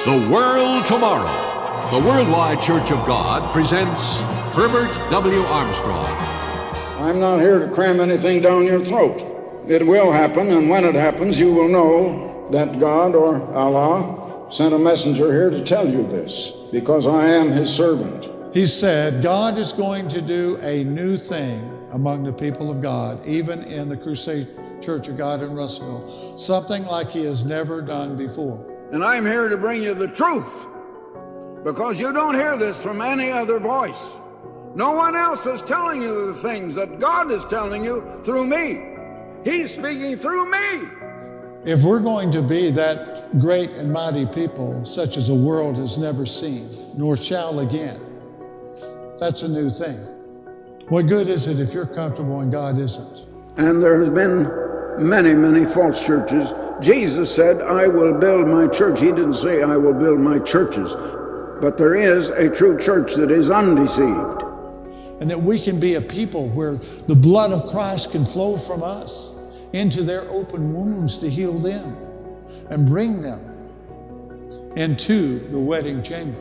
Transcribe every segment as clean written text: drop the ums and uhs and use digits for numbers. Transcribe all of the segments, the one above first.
The World Tomorrow. The Worldwide Church of God presents Herbert W. Armstrong. I'm not here to cram anything down your throat. It will happen, and when it happens, you will know that God or Allah sent a messenger here to tell you this, because I am his servant. He said, God is going to do a new thing among the people of God, even in the Crusade Church of God in Russellville, something like he has never done before. And I'm here to bring you the truth, because you don't hear this from any other voice. No one else is telling you the things that God is telling you through me. He's speaking through me. If we're going to be that great and mighty people, such as the world has never seen, nor shall again, that's a new thing. What good is it if you're comfortable and God isn't? And there has been many, many false churches. Jesus said, I will build my church. He didn't say, I will build my churches. But there is a true church that is undeceived. And that we can be a people where the blood of Christ can flow from us into their open wounds to heal them and bring them into the wedding chamber.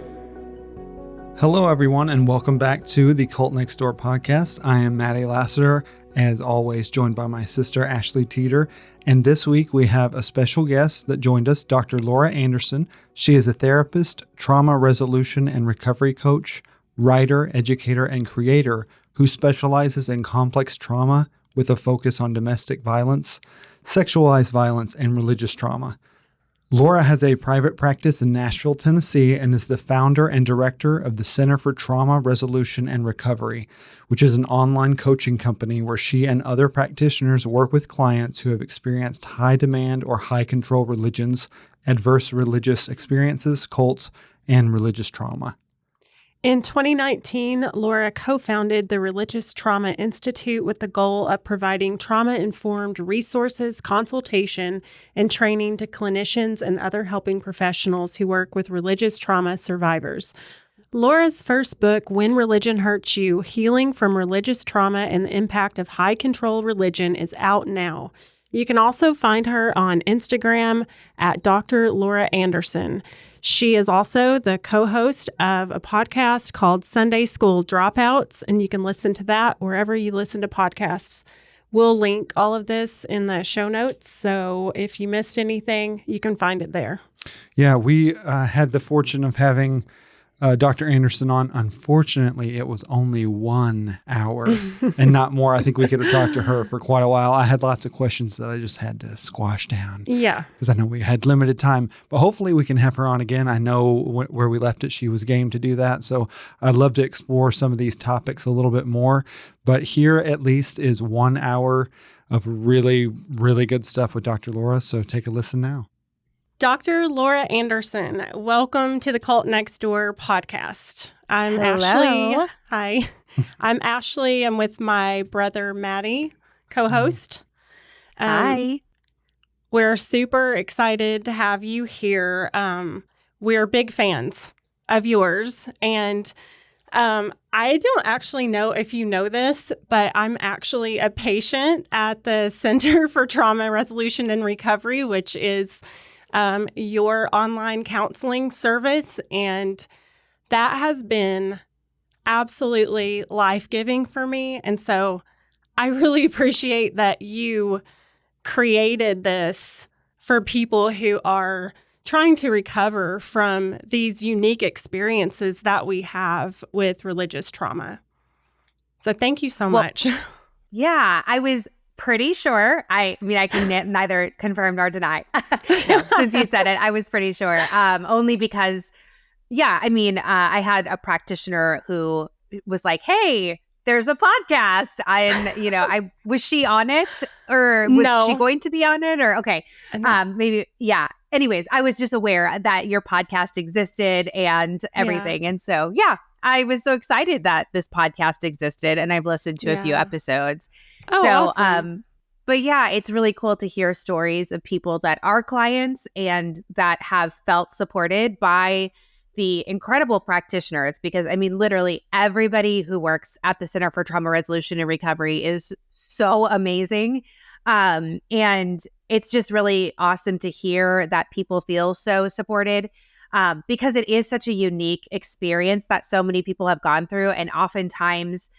Hello, everyone, and welcome back to the Cult Next Door podcast. I am Mattie Lassiter, as always, joined by my sister, Ashleigh Teeter. And this week we have a special guest that joined us, Dr. Laura Anderson. She is a therapist, trauma resolution and recovery coach, writer, educator, and creator who specializes in complex trauma with a focus on domestic violence, sexualized violence, and religious trauma. Laura has a private practice in Nashville, Tennessee, and is the founder and director of the Center for Trauma Resolution and Recovery, which is an online coaching company where she and other practitioners work with clients who have experienced high demand or high control religions, adverse religious experiences, cults, and religious trauma. In 2019, Laura co-founded the Religious Trauma Institute with the goal of providing trauma-informed resources, consultation, and training to clinicians and other helping professionals who work with religious trauma survivors. Laura's first book, When Religion Hurts You, Healing from Religious Trauma and the Impact of High Control Religion, is out now. You can also find her on Instagram at Dr. Laura Anderson. She is also the co-host of a podcast called Sunday School Dropouts, and you can listen to that wherever you listen to podcasts. We'll link all of this in the show notes, so if you missed anything, you can find it there. Yeah, we had the fortune of having Dr. Anderson on. Unfortunately, it was only 1 hour and not more. I think we could have talked to her for quite a while. I had lots of questions that I just had to squash down. Yeah. Because I know we had limited time, but hopefully we can have her on again. I know where we left it, she was game to do that. So I'd love to explore some of these topics a little bit more, but here at least is 1 hour of really, really good stuff with Dr. Laura. So take a listen now. Dr. Laura Anderson, welcome to the Cult Next Door podcast. I'm Hello. Ashleigh. Hi. I'm Ashleigh. I'm with my brother, Mattie, co-host. Hi. We're super excited to have you here. We're big fans of yours. And I don't actually know if you know this, but I'm actually a patient at the Center for Trauma Resolution and Recovery, which is your online counseling service, and that has been absolutely life-giving for me. And so I really appreciate that you created this for people who are trying to recover from these unique experiences that we have with religious trauma. So thank you so much. Yeah, I was pretty sure. I mean, I can neither confirm nor deny. No, since you said it, I was pretty sure. Only because, I had a practitioner who was like, "Hey, there's a podcast." I was she on it, or was she going to be on it, or okay, maybe, yeah. Anyways, I was just aware that your podcast existed and everything, and so I was so excited that this podcast existed, and I've listened to a few episodes. Oh, so, awesome. But yeah, it's really cool to hear stories of people that are clients and that have felt supported by the incredible practitioners, because I mean, literally everybody who works at the Center for Trauma Resolution and Recovery is so amazing. And it's just really awesome to hear that people feel so supported. because it is such a unique experience that so many people have gone through. And oftentimes,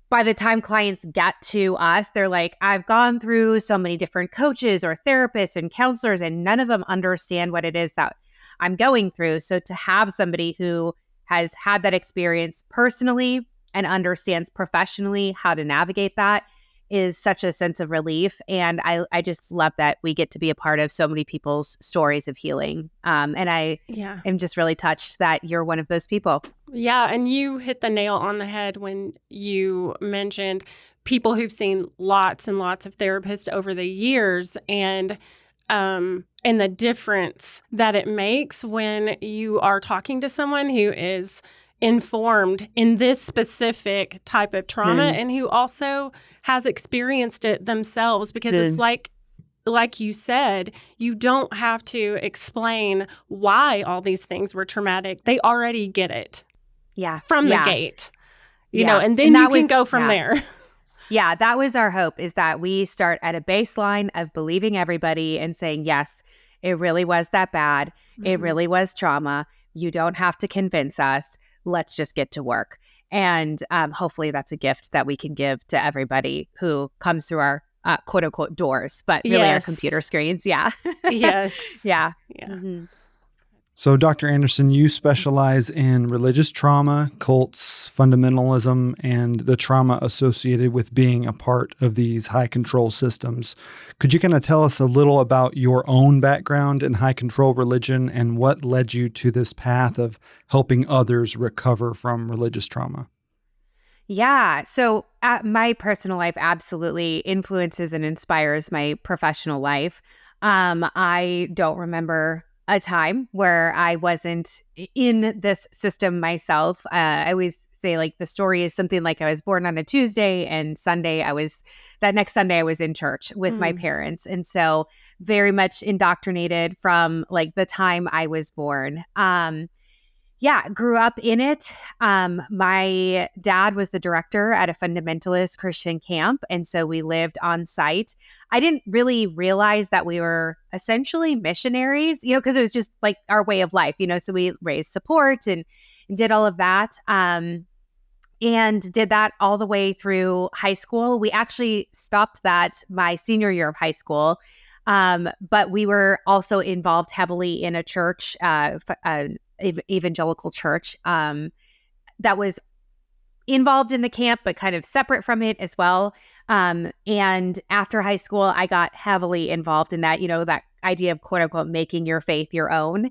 by the time clients get to us, they're like, I've gone through so many different coaches or therapists and counselors, and none of them understand what it is that I'm going through. So to have somebody who has had that experience personally and understands professionally how to navigate that is such a sense of relief. And I just love that we get to be a part of so many people's stories of healing. And I am just really touched that you're one of those people. Yeah. And you hit the nail on the head when you mentioned people who've seen lots and lots of therapists over the years, and the difference that it makes when you are talking to someone who is informed in this specific type of trauma and who also has experienced it themselves, because it's like you said, you don't have to explain why all these things were traumatic. They already get it. Yeah. From the gate. You know, and then you can go from there. Yeah, that was our hope, is that we start at a baseline of believing everybody and saying, yes, it really was that bad. It really was trauma. You don't have to convince us. Let's just get to work. And hopefully that's a gift that we can give to everybody who comes through our quote unquote doors, but really our computer screens. Yeah. Yes. Yeah. Mm-hmm. So, Dr. Anderson, you specialize in religious trauma, cults, fundamentalism, and the trauma associated with being a part of these high control systems. Could you kind of tell us a little about your own background in high control religion and what led you to this path of helping others recover from religious trauma? Yeah. So my personal life absolutely influences and inspires my professional life. I don't remember a time where I wasn't in this system myself. I always say, like, the story is something like I was born on a Tuesday, and that next Sunday I was in church with my parents. And so very much indoctrinated from like the time I was born. Grew up in it. My dad was the director at a fundamentalist Christian camp. And so we lived on site. I didn't really realize that we were essentially missionaries, because it was just like our way of life, so we raised support and did all of that. And did that all the way through high school. We actually stopped that my senior year of high school. But we were also involved heavily in a church, evangelical church, that was involved in the camp, but kind of separate from it as well. And after high school, I got heavily involved in that, that idea of quote unquote making your faith your own,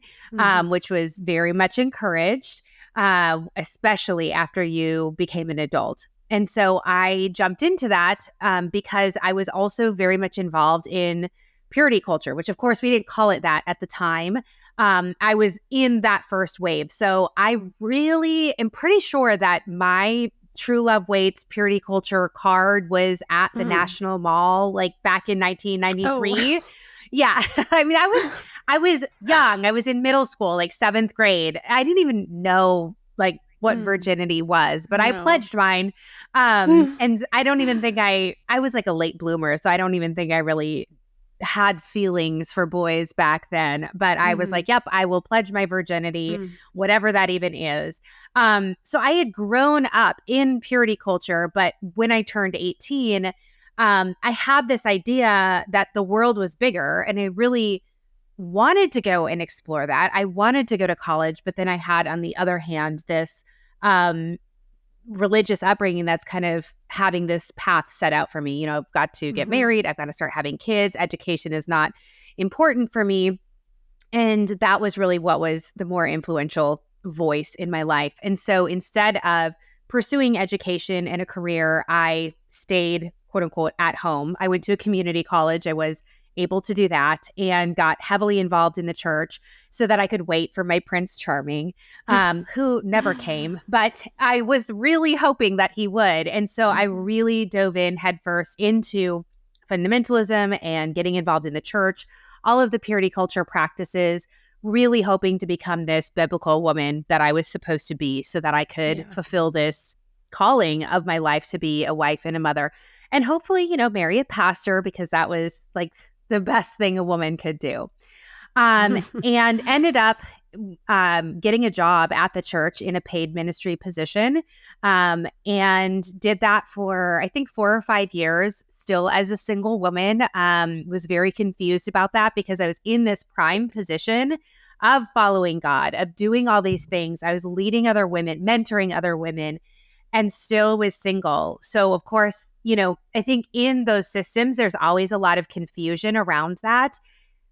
which was very much encouraged, especially after you became an adult. And so I jumped into that because I was also very much involved in purity culture, which of course we didn't call it that at the time. I was in that first wave. So I really am pretty sure that my True Love Waits purity culture card was at the National Mall, like back in 1993. Oh. Yeah. I mean, I was young. I was in middle school, like 7th grade. I didn't even know like what virginity was, but I pledged mine. And I don't even think I was like a late bloomer. So I don't even think I really had feelings for boys back then, but I was like, yep, I will pledge my virginity, whatever that even is. So I had grown up in purity culture, but when I turned 18, I had this idea that the world was bigger, and I really wanted to go and explore that. I wanted to go to college, but then I had, on the other hand, this religious upbringing that's kind of having this path set out for me. I've got to get married. I've got to start having kids. Education is not important for me. And that was really what was the more influential voice in my life. And so instead of pursuing education and a career, I stayed, quote unquote, at home. I went to a community college. I was able to do that and got heavily involved in the church so that I could wait for my Prince Charming, who never came, but I was really hoping that he would. And so I really dove in headfirst into fundamentalism and getting involved in the church, all of the purity culture practices, really hoping to become this biblical woman that I was supposed to be so that I could fulfill this calling of my life to be a wife and a mother, and hopefully, marry a pastor, because that was like the best thing a woman could do. And ended up getting a job at the church in a paid ministry position, and did that for, I think, 4 or 5 years, still as a single woman. Was very confused about that because I was in this prime position of following God, of doing all these things. I was leading other women, mentoring other women, and still was single. So, of course, I think in those systems, there's always a lot of confusion around that.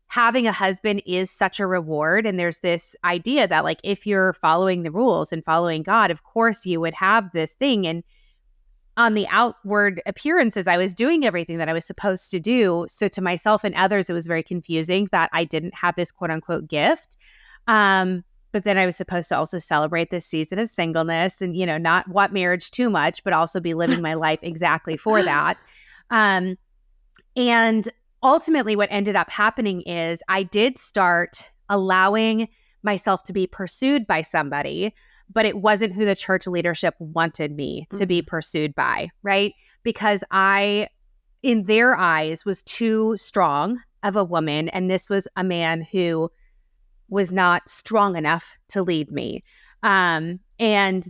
Having a husband is such a reward. And there's this idea that, like, if you're following the rules and following God, of course you would have this thing. And on the outward appearances, I was doing everything that I was supposed to do. So to myself and others, it was very confusing that I didn't have this quote unquote gift. But then I was supposed to also celebrate this season of singleness and, not want marriage too much, but also be living my life exactly for that. And ultimately what ended up happening is I did start allowing myself to be pursued by somebody, but it wasn't who the church leadership wanted me to be pursued by, right? Because I, in their eyes, was too strong of a woman. And this was a man who was not strong enough to lead me. And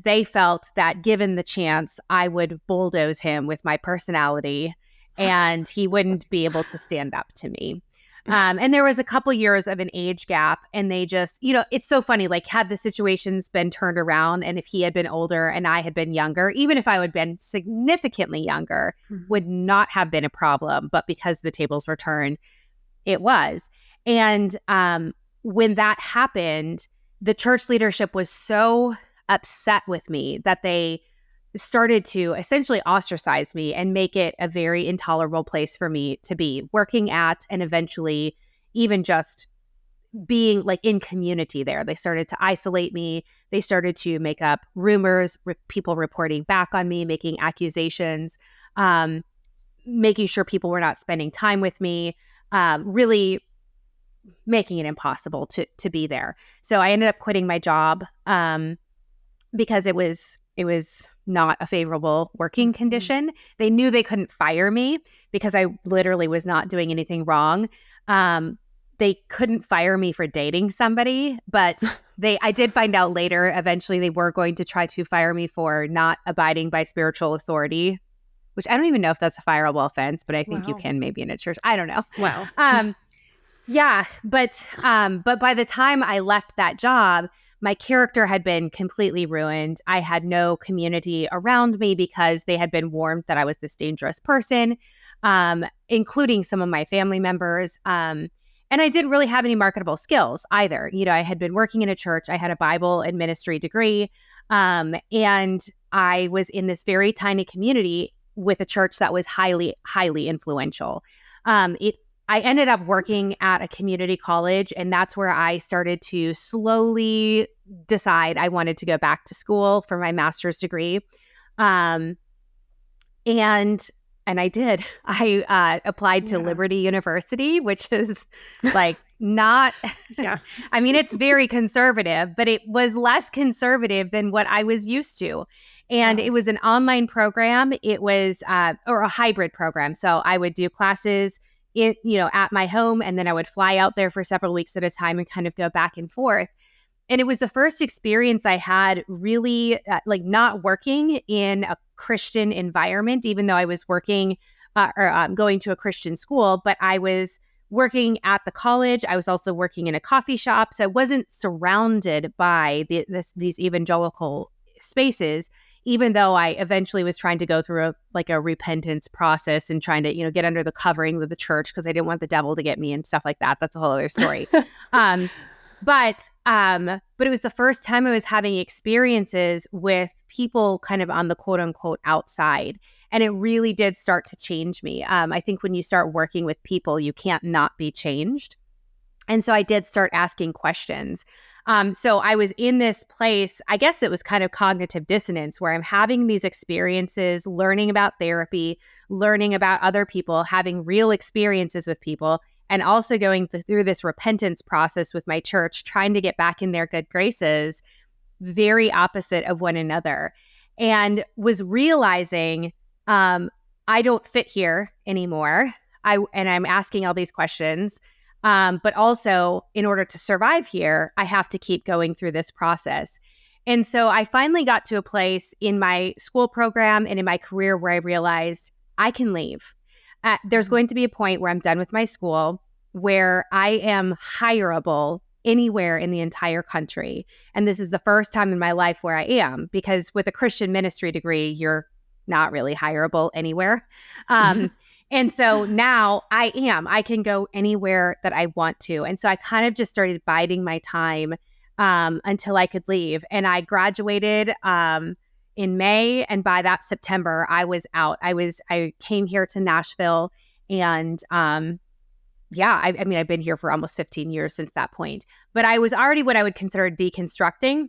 they felt that given the chance, I would bulldoze him with my personality and he wouldn't be able to stand up to me. And there was a couple years of an age gap, and they just, it's so funny, like, had the situations been turned around and if he had been older and I had been younger, even if I would have been significantly younger, would not have been a problem. But because the tables were turned, it was. And when that happened, the church leadership was so upset with me that they started to essentially ostracize me and make it a very intolerable place for me to be working at, and eventually even just being like in community there. They started to isolate me. They started to make up rumors, people reporting back on me, making accusations, making sure people were not spending time with me, really making it impossible to be there. So I ended up quitting my job because it was not a favorable working condition. They knew they couldn't fire me because I literally was not doing anything wrong. They couldn't fire me for dating somebody, but I did find out later, eventually they were going to try to fire me for not abiding by spiritual authority, which I don't even know if that's a fireable offense, but I think you can maybe in a church. I don't know. Wow. Yeah, but by the time I left that job, my character had been completely ruined. I had no community around me because they had been warned that I was this dangerous person, including some of my family members. And I didn't really have any marketable skills either. I had been working in a church. I had a Bible and ministry degree. And I was in this very tiny community with a church that was highly, highly influential. I ended up working at a community college, and that's where I started to slowly decide I wanted to go back to school for my master's degree. And I did. I applied to Liberty University, which is like not, I mean, it's very conservative, but it was less conservative than what I was used to. And it was an online program. It was, or a hybrid program. So I would do classes at my home, and then I would fly out there for several weeks at a time and kind of go back and forth. And it was the first experience I had really like not working in a Christian environment, even though I was working or going to a Christian school, but I was working at the college. I was also working in a coffee shop. So I wasn't surrounded by these evangelical spaces, even though I eventually was trying to go through a repentance process and trying to, get under the covering of the church because I didn't want the devil to get me and stuff like that. That's a whole other story. But it was the first time I was having experiences with people kind of on the quote unquote outside. And it really did start to change me. I think when you start working with people, you can't not be changed. And so I did start asking questions. So I was in this place, I guess it was kind of cognitive dissonance, where I'm having these experiences, learning about therapy, learning about other people, having real experiences with people, and also going through this repentance process with my church, trying to get back in their good graces, very opposite of one another. And was realizing I don't fit here anymore. I'm asking all these questions. But also, in order to survive here, I have to keep going through this process. And so I finally got to a place in my school program and in my career where I realized I can leave. There's going to be a point where I'm done with my school, where I am hireable anywhere in the entire country. And this is the first time in my life where I am, because with a Christian ministry degree, you're not really hireable anywhere. And so now I can go anywhere that I want to. And so I kind of just started biding my time until I could leave. And I graduated in May. And by that September, I was out. I came here to Nashville, and I mean, I've been here for almost 15 years since that point. But I was already what I would consider deconstructing,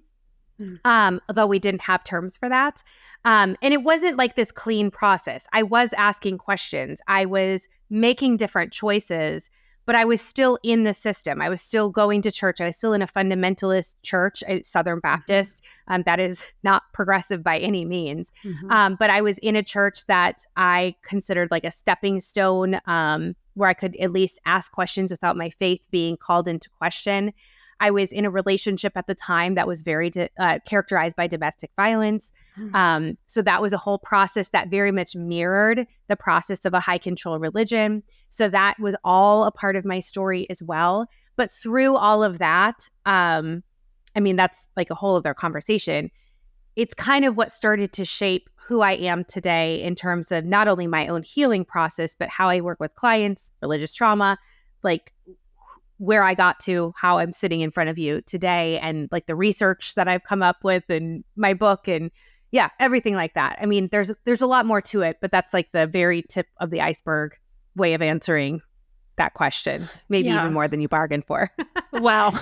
although we didn't have terms for that. And it wasn't like this clean process. I was asking questions. I was making different choices, but I was still in the system. I was still going to church. I was still in a fundamentalist church, a Southern Baptist. That is not progressive by any means. But I was in a church that I considered like a stepping stone, where I could at least ask questions without my faith being called into question. I was in a relationship at the time that was very characterized by domestic violence. So that was a whole process that very much mirrored the process of a high control religion. So that was all a part of my story as well. But through all of that, I mean, that's like a whole other conversation. It's kind of what started to shape who I am today in terms of not only my own healing process, but how I work with clients, religious trauma, like where I got to, how I'm sitting in front of you today, and like the research that I've come up with and my book, and yeah, everything like that. I mean, there's a lot more to it, but that's like the very tip of the iceberg way of answering that question. Maybe even more than you bargained for. Wow.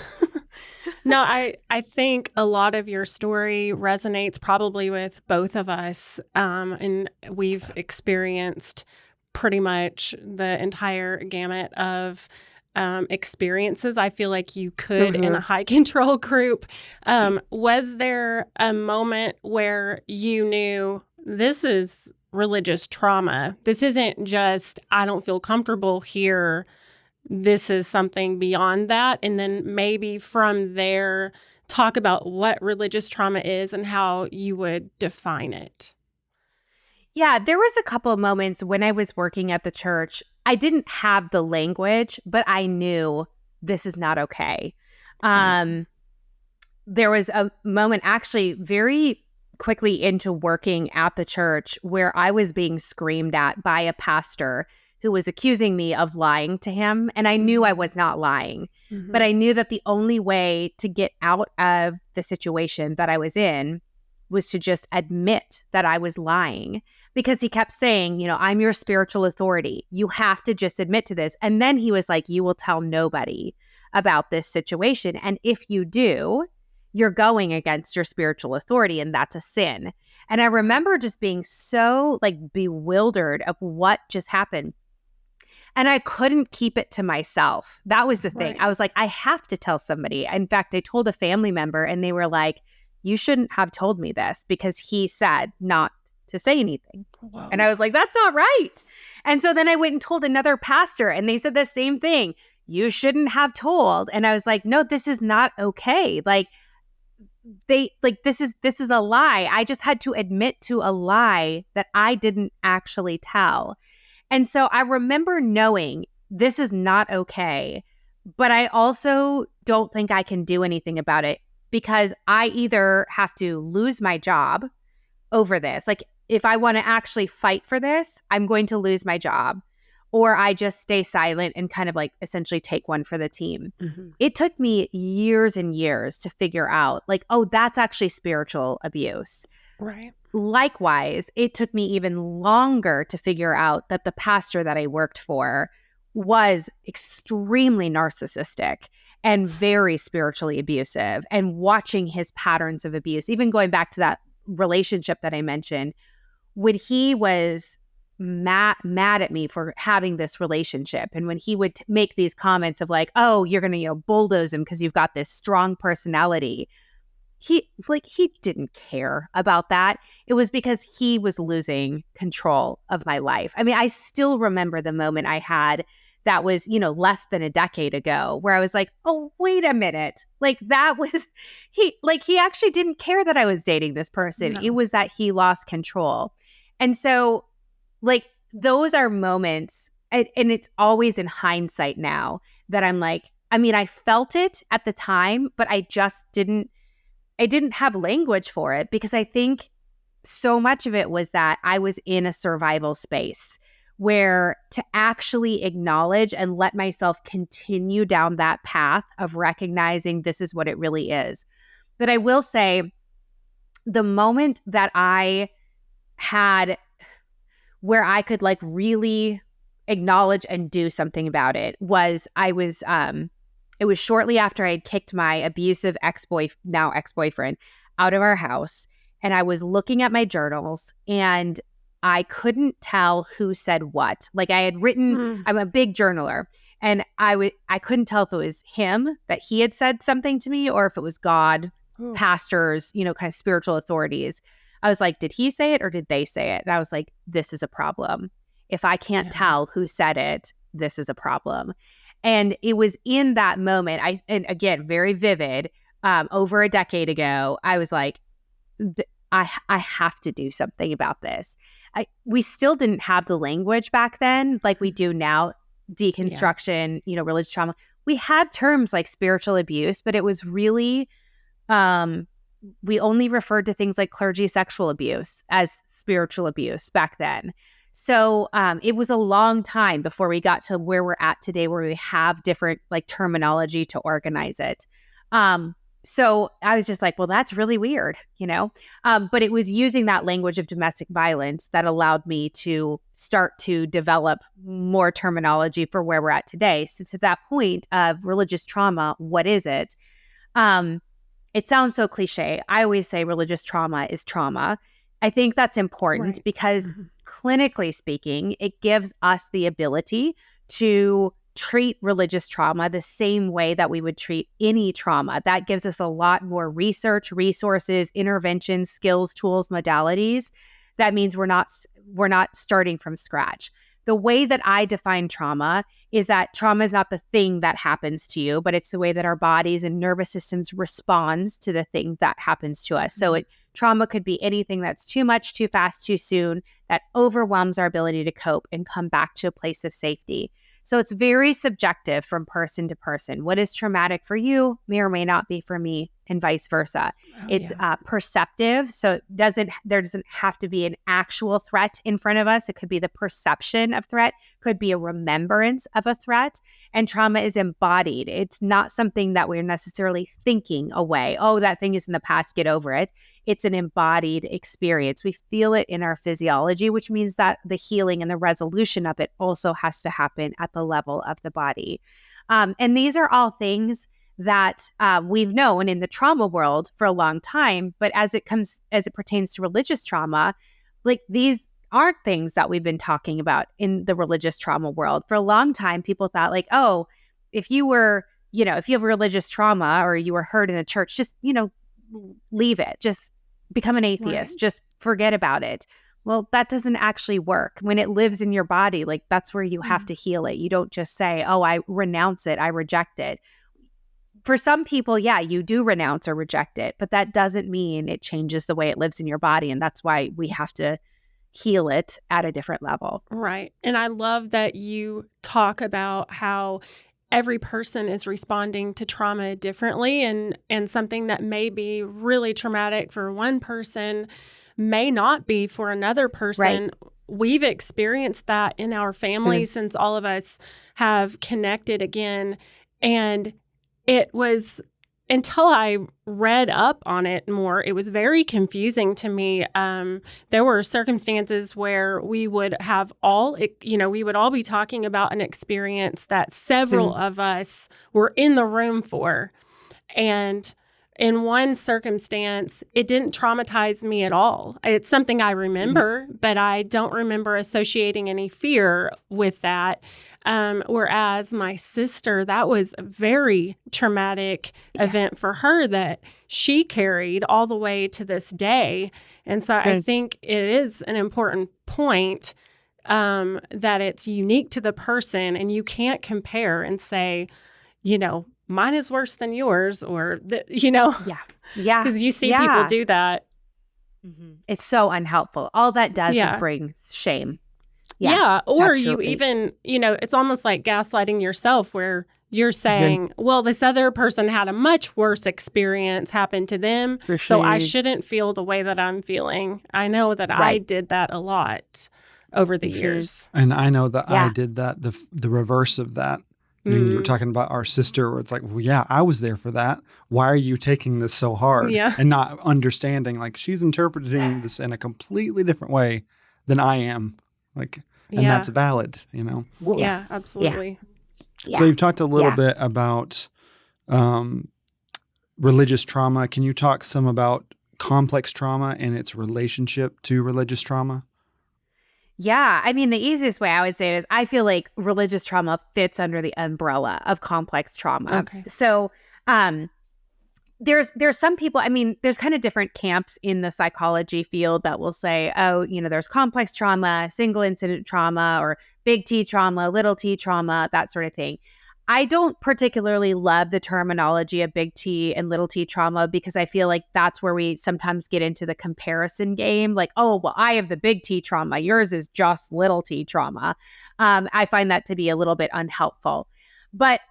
No, I think a lot of your story resonates probably with both of us. And we've experienced pretty much the entire gamut of experiences. I feel like you could in a high control group. Was there a moment where you knew this is religious trauma? This isn't just, I don't feel comfortable here. This is something beyond that. And then maybe from there, talk about what religious trauma is and how you would define it. Yeah, there was a couple of moments when I was working at the church. I didn't have the language, but I knew this is not okay. There was a moment actually very quickly into working at the church where I was being screamed at by a pastor who was accusing me of lying to him. And I knew I was not lying, but I knew that the only way to get out of the situation that I was in was to just admit that I was lying, because he kept saying, you know, I'm your spiritual authority. You have to just admit to this. And then he was like, you will tell nobody about this situation. And if you do, you're going against your spiritual authority, and that's a sin. And I remember just being so like bewildered of what just happened. And I couldn't keep it to myself. That was the thing. Right. I was like, I have to tell somebody. In fact, I told a family member, and they were like, you shouldn't have told me this, because he said not to say anything. Whoa. And I was like, that's not right. And so then I went and told another pastor, and they said the same thing. You shouldn't have told. And I was like, no, this is not okay. Like, this is a lie. I just had to admit to a lie that I didn't actually tell. And so I remember knowing this is not okay, but I also don't think I can do anything about it, because I either have to lose my job over this. Like, if I want to actually fight for this, I'm going to lose my job, or I just stay silent and kind of like essentially take one for the team. It took me years and years to figure out like, oh, that's actually spiritual abuse. Right. Likewise, it took me even longer to figure out that the pastor that I worked for was extremely narcissistic and very spiritually abusive, and watching his patterns of abuse, even going back to that relationship that I mentioned, when he was mad at me for having this relationship, and when he would make these comments of like, oh, you're going to, bulldoze him because you've got this strong personality. He didn't care about that. It was because he was losing control of my life. I mean, I still remember the moment I had that was, less than a decade ago, where I was like, oh, wait a minute. Like that was, he actually didn't care that I was dating this person. No. It was that he lost control. And so like those are moments, and it's always in hindsight now that I'm like, I felt it at the time, but I didn't have language for it, because I think so much of it was that I was in a survival space where to actually acknowledge and let myself continue down that path of recognizing this is what it really is. But I will say, the moment that I had where I could like really acknowledge and do something about it was it was shortly after I had kicked my abusive now ex-boyfriend out of our house. And I was looking at my journals and I couldn't tell who said what. Like I had written, I'm a big journaler, and I couldn't tell if it was him, that he had said something to me, or if it was God, pastors, kind of spiritual authorities. I was like, did he say it or did they say it? And I was like, this is a problem. If I can't tell who said it, this is a problem. And it was in that moment, and again, very vivid, over a decade ago, I was like, I have to do something about this. We still didn't have the language back then like we do now, deconstruction, religious trauma. We had terms like spiritual abuse, but it was really, we only referred to things like clergy sexual abuse as spiritual abuse back then. So it was a long time before we got to where we're at today, where we have different like terminology to organize it. So I was just like, well, that's really weird, but it was using that language of domestic violence that allowed me to start to develop more terminology for where we're at today. So to that point of religious trauma, what is it? It sounds so cliche. I always say religious trauma is trauma. I think that's important because clinically speaking, it gives us the ability to treat religious trauma the same way that we would treat any trauma. That gives us a lot more research, resources, interventions, skills, tools, modalities. That means we're not starting from scratch. The way that I define trauma is that trauma is not the thing that happens to you, but it's the way that our bodies and nervous systems responds to the thing that happens to us. So trauma could be anything that's too much, too fast, too soon, that overwhelms our ability to cope and come back to a place of safety. So it's very subjective from person to person. What is traumatic for you may or may not be for me, and vice versa. It's perceptive. So there doesn't have to be an actual threat in front of us. It could be the perception of threat, could be a remembrance of a threat. And trauma is embodied. It's not something that we're necessarily thinking away. Oh, that thing is in the past, get over it. It's an embodied experience. We feel it in our physiology, which means that the healing and the resolution of it also has to happen at the level of the body. And these are all things that we've known in the trauma world for a long time, but as it pertains to religious trauma, like these aren't things that we've been talking about in the religious trauma world. For a long time, people thought like, oh, if you have religious trauma or you were hurt in the church, just, leave it, just become an atheist, just forget about it. Well, that doesn't actually work. When it lives in your body, like that's where you have to heal it. You don't just say, oh, I renounce it, I reject it. For some people, you do renounce or reject it, but that doesn't mean it changes the way it lives in your body. And that's why we have to heal it at a different level. Right. And I love that you talk about how every person is responding to trauma differently, and something that may be really traumatic for one person may not be for another person. Right. We've experienced that in our family since all of us have connected again. And it was, until I read up on it more, it was very confusing to me. There were circumstances where we would have we would all be talking about an experience that several of us were in the room for. And in one circumstance, it didn't traumatize me at all. It's something I remember, but I don't remember associating any fear with that. Whereas my sister, that was a very traumatic event for her that she carried all the way to this day. And so I think it is an important point that it's unique to the person, and you can't compare and say, mine is worse than yours, or, Yeah. because you see people do that. Mm-hmm. It's so unhelpful. All that does is bring shame. Yeah. Or absolutely. you even, it's almost like gaslighting yourself, where you're saying, well, this other person had a much worse experience happen to them, so I shouldn't feel the way that I'm feeling. I know that I did that a lot over the years. And I know that I did that, the reverse of that. You were talking about our sister, where it's like, well, yeah, I was there for that. Why are you taking this so hard? Yeah. And not understanding, like, she's interpreting this in a completely different way than I am. Like, and that's valid, Yeah, absolutely. Yeah. So you've talked a little bit about religious trauma. Can you talk some about complex trauma and its relationship to religious trauma? Yeah. I mean, the easiest way I would say it is I feel like religious trauma fits under the umbrella of complex trauma. Okay. So there's some people, I mean, there's kind of different camps in the psychology field that will say, oh, there's complex trauma, single incident trauma, or big T trauma, little T trauma, that sort of thing. I don't particularly love the terminology of big T and little T trauma, because I feel like that's where we sometimes get into the comparison game. Like, oh, well, I have the big T trauma. Yours is just little T trauma. I find that to be a little bit unhelpful. But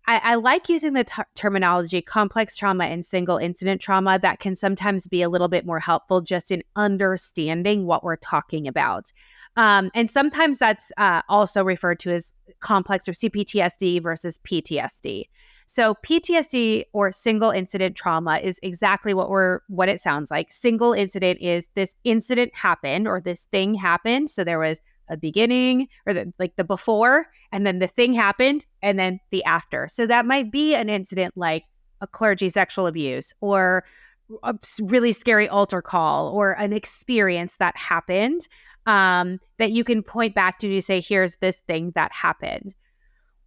I like using the terminology complex trauma and single incident trauma. That can sometimes be a little bit more helpful just in understanding what we're talking about. And sometimes that's also referred to as complex or CPTSD versus PTSD. So PTSD, or single incident trauma, is exactly what it sounds like. Single incident is this incident happened, or this thing happened. So there was a beginning, or the before, and then the thing happened, and then the after. So that might be an incident like a clergy sexual abuse, or a really scary altar call, or an experience that happened that you can point back to say, here's this thing that happened.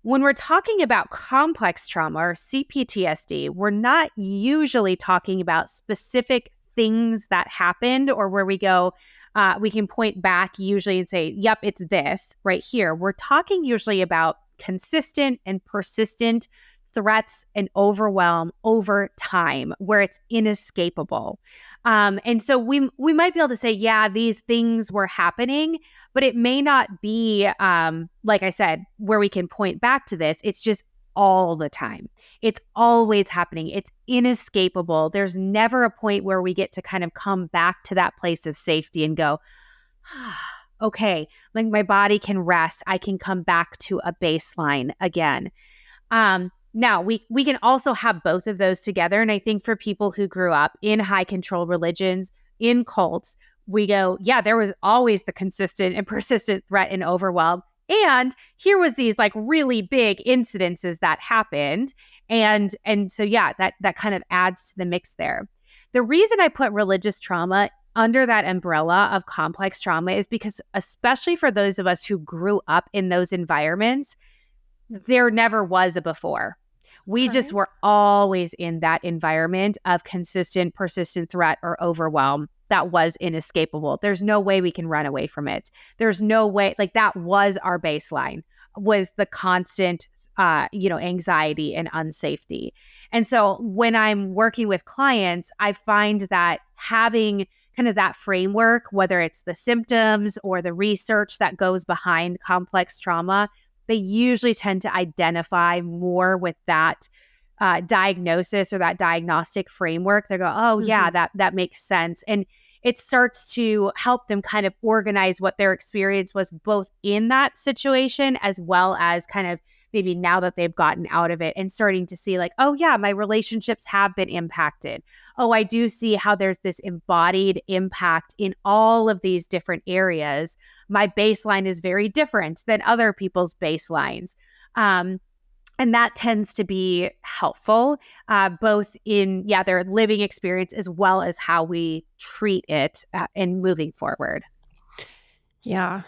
When we're talking about complex trauma, or CPTSD, we're not usually talking about specific things that happened, or where we go, we can point back usually and say, yep, it's this right here. We're talking usually about consistent and persistent threats and overwhelm over time, where it's inescapable. And so we might be able to say, yeah, these things were happening, but it may not be, like I said, where we can point back to this. It's just all the time. It's always happening. It's inescapable. There's never a point where we get to kind of come back to that place of safety and go, okay, like my body can rest. I can come back to a baseline again. Now, we can also have both of those together. And I think for people who grew up in high control religions, in cults, we go, yeah, there was always the consistent and persistent threat and overwhelm. And here was these like really big incidences that happened. And so, yeah, that kind of adds to the mix there. The reason I put religious trauma under that umbrella of complex trauma is because, especially for those of us who grew up in those environments, there never was a before. We just were always in that environment of consistent, persistent threat or overwhelm that was inescapable. There's no way we can run away from it. There's no way, like that was our baseline, was the constant, anxiety and unsafety. And so when I'm working with clients, I find that having kind of that framework, whether it's the symptoms or the research that goes behind complex trauma, they usually tend to identify more with that diagnosis or that diagnostic framework. They go, oh, yeah, that makes sense. And it starts to help them kind of organize what their experience was, both in that situation as well as kind of maybe now that they've gotten out of it and starting to see like, oh, yeah, my relationships have been impacted. Oh, I do see how there's this embodied impact in all of these different areas. My baseline is very different than other people's baselines. And that tends to be helpful, both in, their living experience as well as how we treat it in moving forward. Yeah.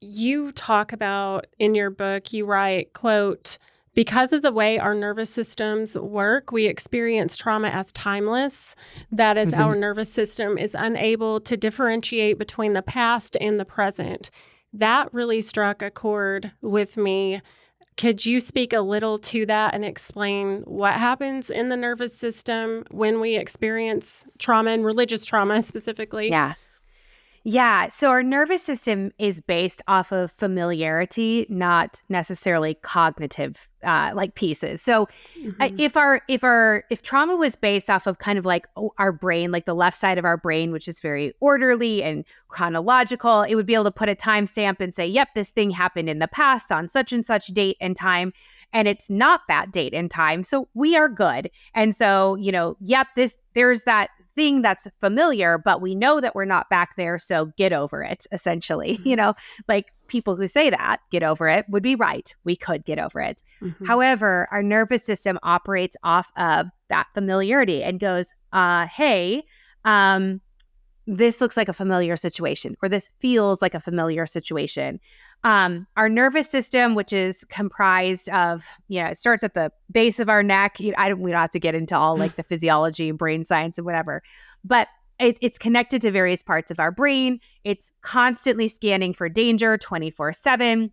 You talk about in your book, you write, quote, Because of the way our nervous systems work, we experience trauma as timeless. That is, our nervous system is unable to differentiate between the past and the present. That really struck a chord with me. Could you speak a little to that and explain what happens in the nervous system when we experience trauma and religious trauma specifically? Yeah. Yeah. So our nervous system is based off of familiarity, not necessarily cognitive like pieces. So if trauma was based off of kind of like our brain, like the left side of our brain, which is very orderly and chronological, it would be able to put a timestamp and say, yep, this thing happened in the past on such and such date and time. And it's not that date and time. So we are good. And so, yep, there's that thing that's familiar, but we know that we're not back there. So get over it, essentially. Like people who say that, get over it, would be right. We could get over it. However, our nervous system operates off of that familiarity and goes, hey, this looks like a familiar situation, or this feels like a familiar situation. Our nervous system, which is comprised of, it starts at the base of our neck. We don't have to get into all like the physiology and brain science and whatever, but it's connected to various parts of our brain. It's constantly scanning for danger 24/7.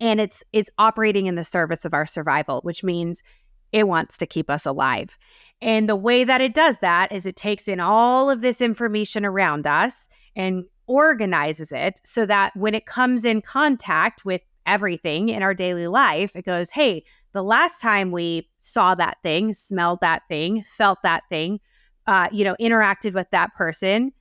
And it's operating in the service of our survival, which means it wants to keep us alive. And the way that it does that is it takes in all of this information around us and organizes it so that when it comes in contact with everything in our daily life, it goes, hey, the last time we saw that thing, smelled that thing, felt that thing, interacted with that person,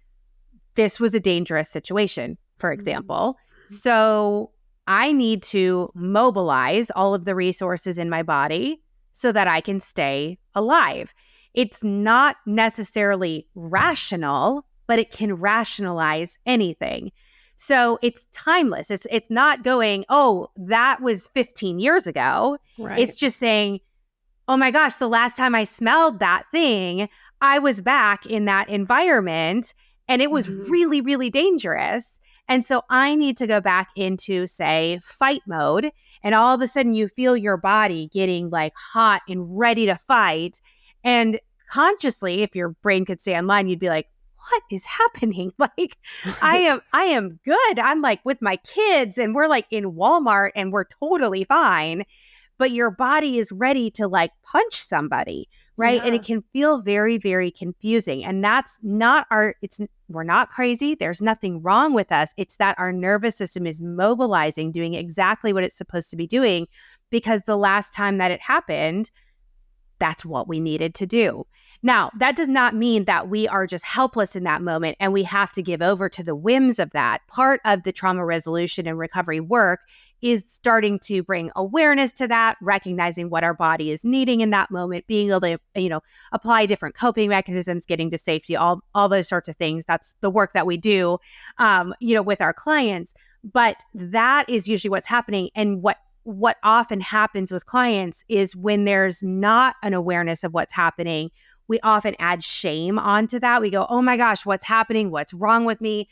this was a dangerous situation, for example. So I need to mobilize all of the resources in my body so that I can stay alive. It's not necessarily rational, but it can rationalize anything. So it's timeless. It's not going, oh, that was 15 years ago. Right. It's just saying, oh my gosh, the last time I smelled that thing, I was back in that environment and it was really, really dangerous. And so I need to go back into, say, fight mode. And all of a sudden you feel your body getting like hot and ready to fight. And consciously, if your brain could stay online, you'd be like, what is happening? Like, right. I am good. I'm like with my kids and we're like in Walmart and we're totally fine. But your body is ready to like punch somebody, right? Yeah. And it can feel very, very confusing. And that's not we're not crazy. There's nothing wrong with us. It's that our nervous system is mobilizing, doing exactly what it's supposed to be doing, because the last time that it happened, that's what we needed to do. Now, that does not mean that we are just helpless in that moment and we have to give over to the whims of that. Part of the trauma resolution and recovery work is starting to bring awareness to that, recognizing what our body is needing in that moment, being able to, apply different coping mechanisms, getting to safety, all those sorts of things. That's the work that we do, with our clients. But that is usually what's happening. And what often happens with clients is when there's not an awareness of what's happening, we often add shame onto that. We go, oh my gosh, what's happening? What's wrong with me?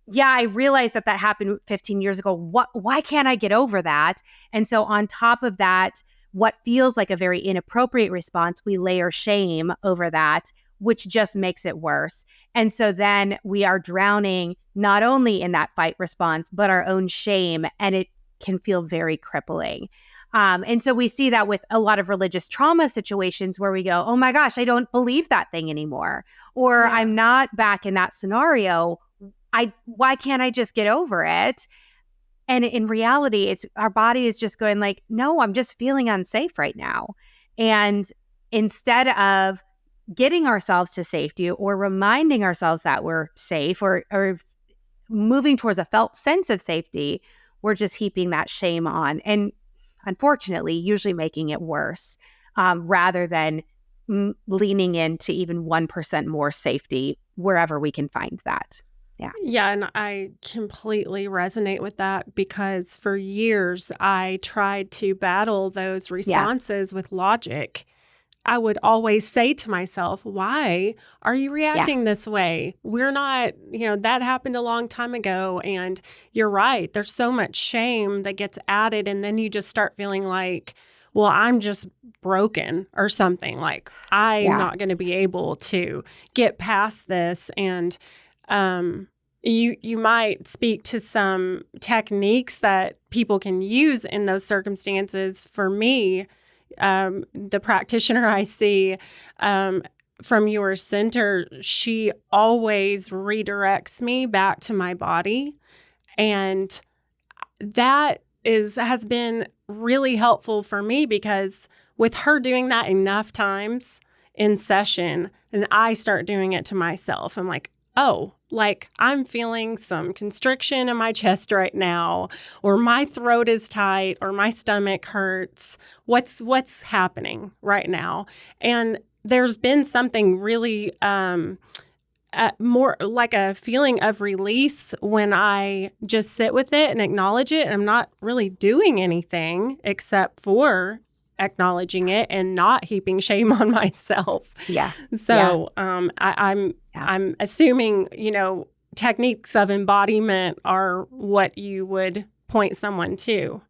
Yeah, I realized that happened 15 years ago. Why can't I get over that? And so on top of that, what feels like a very inappropriate response, we layer shame over that, which just makes it worse. And so then we are drowning not only in that fight response, but our own shame, and it can feel very crippling. And so we see that with a lot of religious trauma situations where we go, oh my gosh, I don't believe that thing anymore. Or yeah. I'm not back in that scenario. Why can't I just get over it? And in reality, it's our body is just going like, no, I'm just feeling unsafe right now. And instead of getting ourselves to safety or reminding ourselves that we're safe or moving towards a felt sense of safety, we're just heaping that shame on. And unfortunately, usually making it worse rather than leaning into even 1% more safety wherever we can find that. Yeah. Yeah. And I completely resonate with that because for years I tried to battle those responses with logic. I would always say to myself, why are you reacting this way? We're not, that happened a long time ago. And you're right. There's so much shame that gets added. And then you just start feeling like, well, I'm just broken or something. Like, I'm Yeah. not going to be able to get past this. And you might speak to some techniques that people can use in those circumstances. For me, the practitioner I see from your center, she always redirects me back to my body. And that has been really helpful for me, because with her doing that enough times in session, and I start doing it to myself, I'm like, oh, like I'm feeling some constriction in my chest right now, or my throat is tight, or my stomach hurts. What's happening right now? And there's been something really more like a feeling of release when I just sit with it and acknowledge it. And I'm not really doing anything except for acknowledging it and not heaping shame on myself. Yeah. So I'm assuming, techniques of embodiment are what you would point someone to.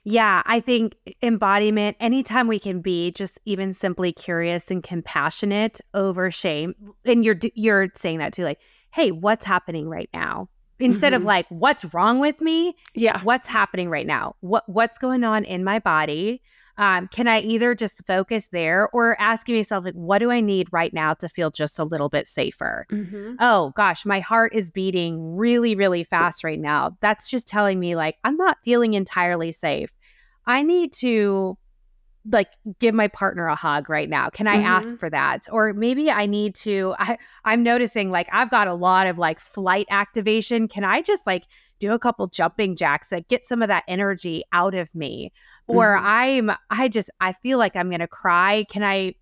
Yeah, I think embodiment, anytime we can be just even simply curious and compassionate over shame. And you're saying that too, like, hey, what's happening right now? Instead of like, what's wrong with me? Yeah. What's happening right now? What's going on in my body? Can I either just focus there, or asking myself, like, what do I need right now to feel just a little bit safer? Oh gosh, my heart is beating really, really fast right now. That's just telling me, like, I'm not feeling entirely safe. I need to, like, give my partner a hug right now. Can I ask for that? Or maybe I need to, I'm noticing, like, I've got a lot of like flight activation. Can I just like do a couple jumping jacks, like get some of that energy out of me? Or I feel like I'm going to cry. Can I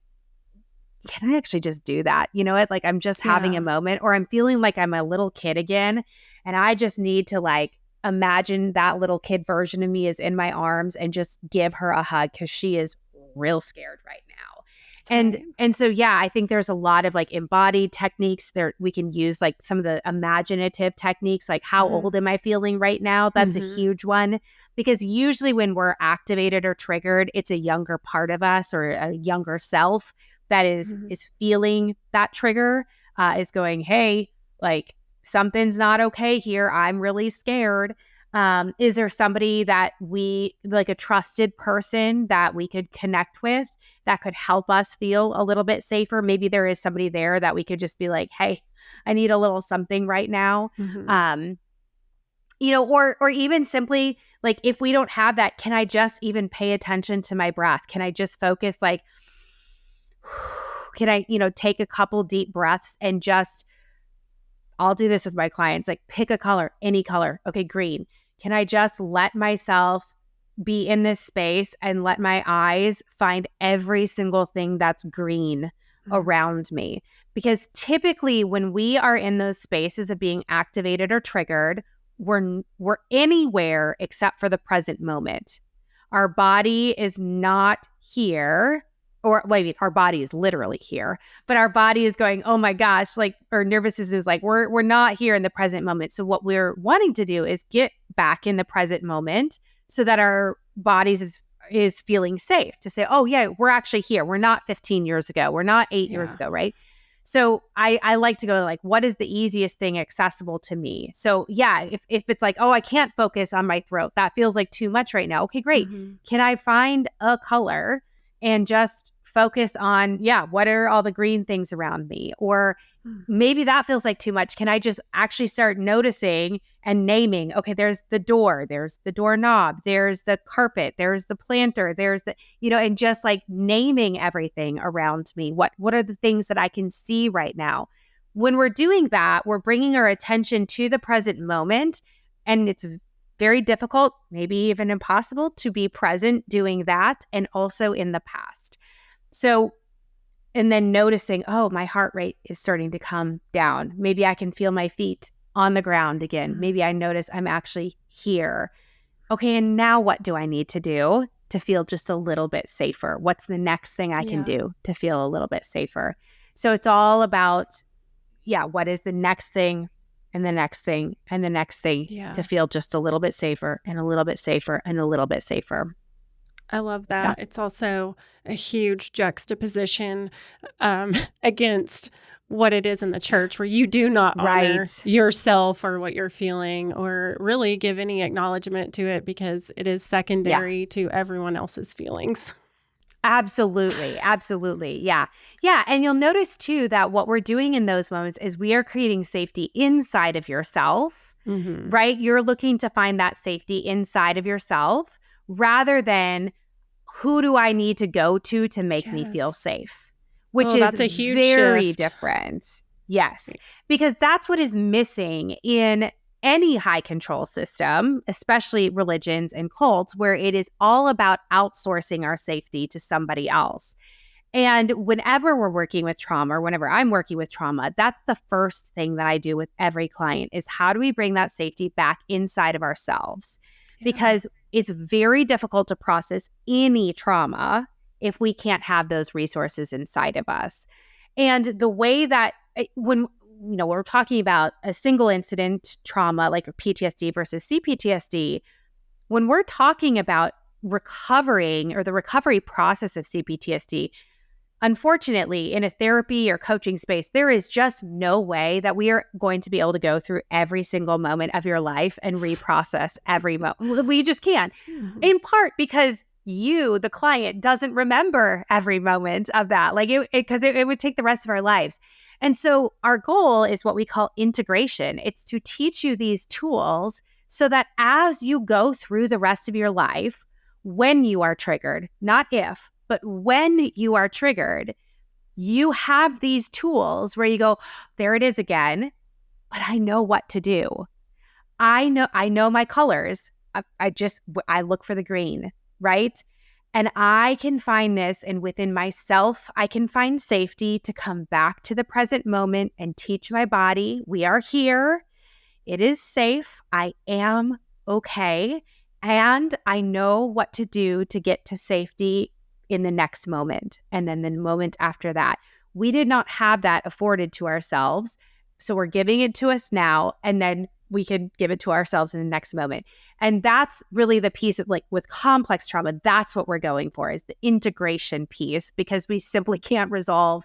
actually just do that? You know what? Like, I'm just having a moment, or I'm feeling like I'm a little kid again. And I just need to like imagine that little kid version of me is in my arms and just give her a hug, because she is real scared right now. And so, yeah, I think there's a lot of like embodied techniques there. We can use like some of the imaginative techniques, like how old am I feeling right now? That's a huge one, because usually when we're activated or triggered, it's a younger part of us or a younger self that is feeling that trigger, is going, hey, like, something's not okay here. I'm really scared. Is there somebody that we, like a trusted person that we could connect with that could help us feel a little bit safer? Maybe there is somebody there that we could just be like, hey, I need a little something right now. Or even simply like, if we don't have that, can I just even pay attention to my breath? Can I just focus, like, can I, take a couple deep breaths and just, I'll do this with my clients, like, pick a color, any color. Okay, green. Can I just let myself be in this space and let my eyes find every single thing that's green around me? Because typically when we are in those spaces of being activated or triggered, we're anywhere except for the present moment. Our body is not here. Or wait, our body is literally here, but our body is going, oh my gosh, like, our nervous system is like, we're not here in the present moment. So what we're wanting to do is get back in the present moment so that our bodies is feeling safe to say, oh yeah, we're actually here. We're not 15 years ago. We're not 8 years ago, right? So I like to go like, what is the easiest thing accessible to me? So yeah, if it's like, oh, I can't focus on my throat, that feels like too much right now. Okay, great. Can I find a color and just focus on, what are all the green things around me? Or maybe that feels like too much. Can I just actually start noticing and naming, okay, there's the door, there's the doorknob, there's the carpet, there's the planter, there's the, and just like naming everything around me. What are the things that I can see right now? When we're doing that, we're bringing our attention to the present moment, and it's very difficult, maybe even impossible, to be present doing that and also in the past. So, and then noticing, oh, my heart rate is starting to come down. Maybe I can feel my feet on the ground again. Maybe I notice I'm actually here. Okay, and now what do I need to do to feel just a little bit safer? What's the next thing I can do to feel a little bit safer? So it's all about, what is the next thing and the next thing and the next thing to feel just a little bit safer and a little bit safer and a little bit safer. I love that. It's also a huge juxtaposition against what it is in the church, where you do not honor yourself or what you're feeling, or really give any acknowledgement to it, because it is secondary to everyone else's feelings. Absolutely. Absolutely. Yeah. Yeah. And you'll notice too that what we're doing in those moments is we are creating safety inside of yourself, right? You're looking to find that safety inside of yourself rather than who do I need to go to make me feel safe, which is that's a huge very shift. different. Yes. Because that's what is missing in any high control system, especially religions and cults, where it is all about outsourcing our safety to somebody else. And whenever we're working with trauma, or whenever I'm working with trauma, that's the first thing that I do with every client is how do we bring that safety back inside of ourselves? Because it's very difficult to process any trauma if we can't have those resources inside of us. And the way that when we're talking about a single incident trauma like PTSD versus CPTSD, when we're talking about recovering or the recovery process of CPTSD, unfortunately, in a therapy or coaching space, there is just no way that we are going to be able to go through every single moment of your life and reprocess every moment. We just can't, in part because you, the client, doesn't remember every moment of that, because it would take the rest of our lives. And so our goal is what we call integration. It's to teach you these tools so that as you go through the rest of your life, when you are triggered, not if, but when you are triggered, you have these tools where you go, there it is again, but I know what to do. I know my colors. I look for the green, right? And I can find this, and within myself, I can find safety to come back to the present moment and teach my body, we are here. It is safe. I am okay. And I know what to do to get to safety in the next moment. And then the moment after that. We did not have that afforded to ourselves. So we're giving it to us now, and then we can give it to ourselves in the next moment. And that's really the piece of with complex trauma, that's what we're going for, is the integration piece, because we simply can't resolve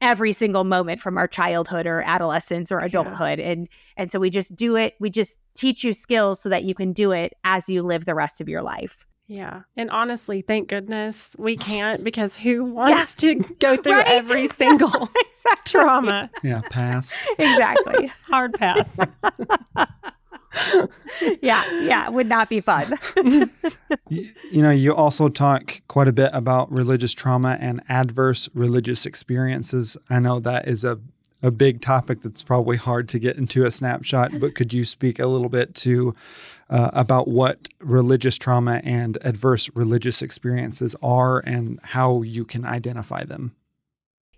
every single moment from our childhood or adolescence or adulthood. And so we just do it. We just teach you skills so that you can do it as you live the rest of your life. Yeah. And honestly, thank goodness we can't, because who wants to go through every single trauma? Yeah, pass. Exactly. Hard pass. Yeah, it would not be fun. You also talk quite a bit about religious trauma and adverse religious experiences. I know that is a big topic that's probably hard to get into a snapshot, but could you speak a little bit to about what religious trauma and adverse religious experiences are and how you can identify them?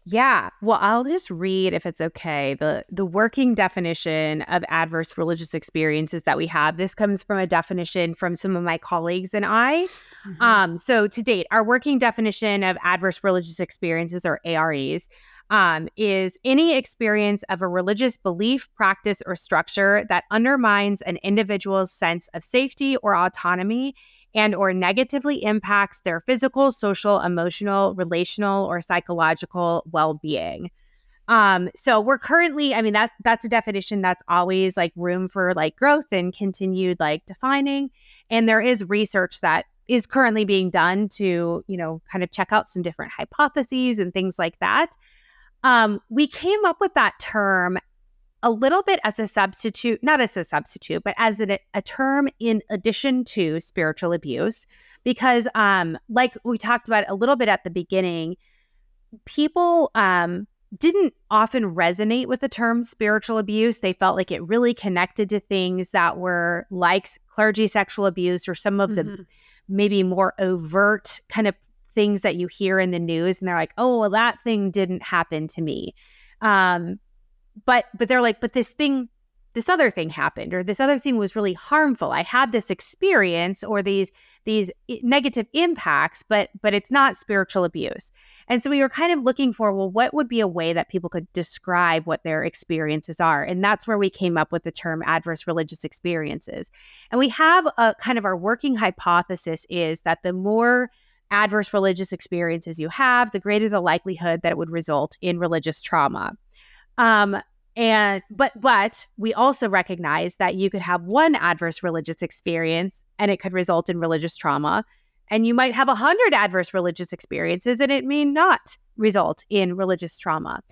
Yeah. Well, I'll just read, if it's okay, the working definition of adverse religious experiences that we have. This comes from a definition from some of my colleagues and I. So to date, our working definition of adverse religious experiences, or AREs, is any experience of a religious belief, practice, or structure that undermines an individual's sense of safety or autonomy and or negatively impacts their physical, social, emotional, relational, or psychological well-being. So we're currently, that's a definition that's always room for growth and continued defining. And there is research that is currently being done to, kind of check out some different hypotheses and things like that. We came up with that term a little bit as a substitute, not as a substitute, but as a term in addition to spiritual abuse, because like we talked about a little bit at the beginning, people didn't often resonate with the term spiritual abuse. They felt like it really connected to things that were like clergy sexual abuse or some of the maybe more overt kind of things that you hear in the news. And they're like, oh, well, that thing didn't happen to me. But they're like, but this this other thing happened, or this other thing was really harmful. I had this experience or these negative impacts, but it's not spiritual abuse. And so we were kind of looking for, well, what would be a way that people could describe what their experiences are? And that's where we came up with the term adverse religious experiences. And we have a kind of our working hypothesis is that the more adverse religious experiences you have, the greater the likelihood that it would result in religious trauma. But we also recognize that you could have one adverse religious experience and it could result in religious trauma. And you might have 100 adverse religious experiences and it may not result in religious trauma.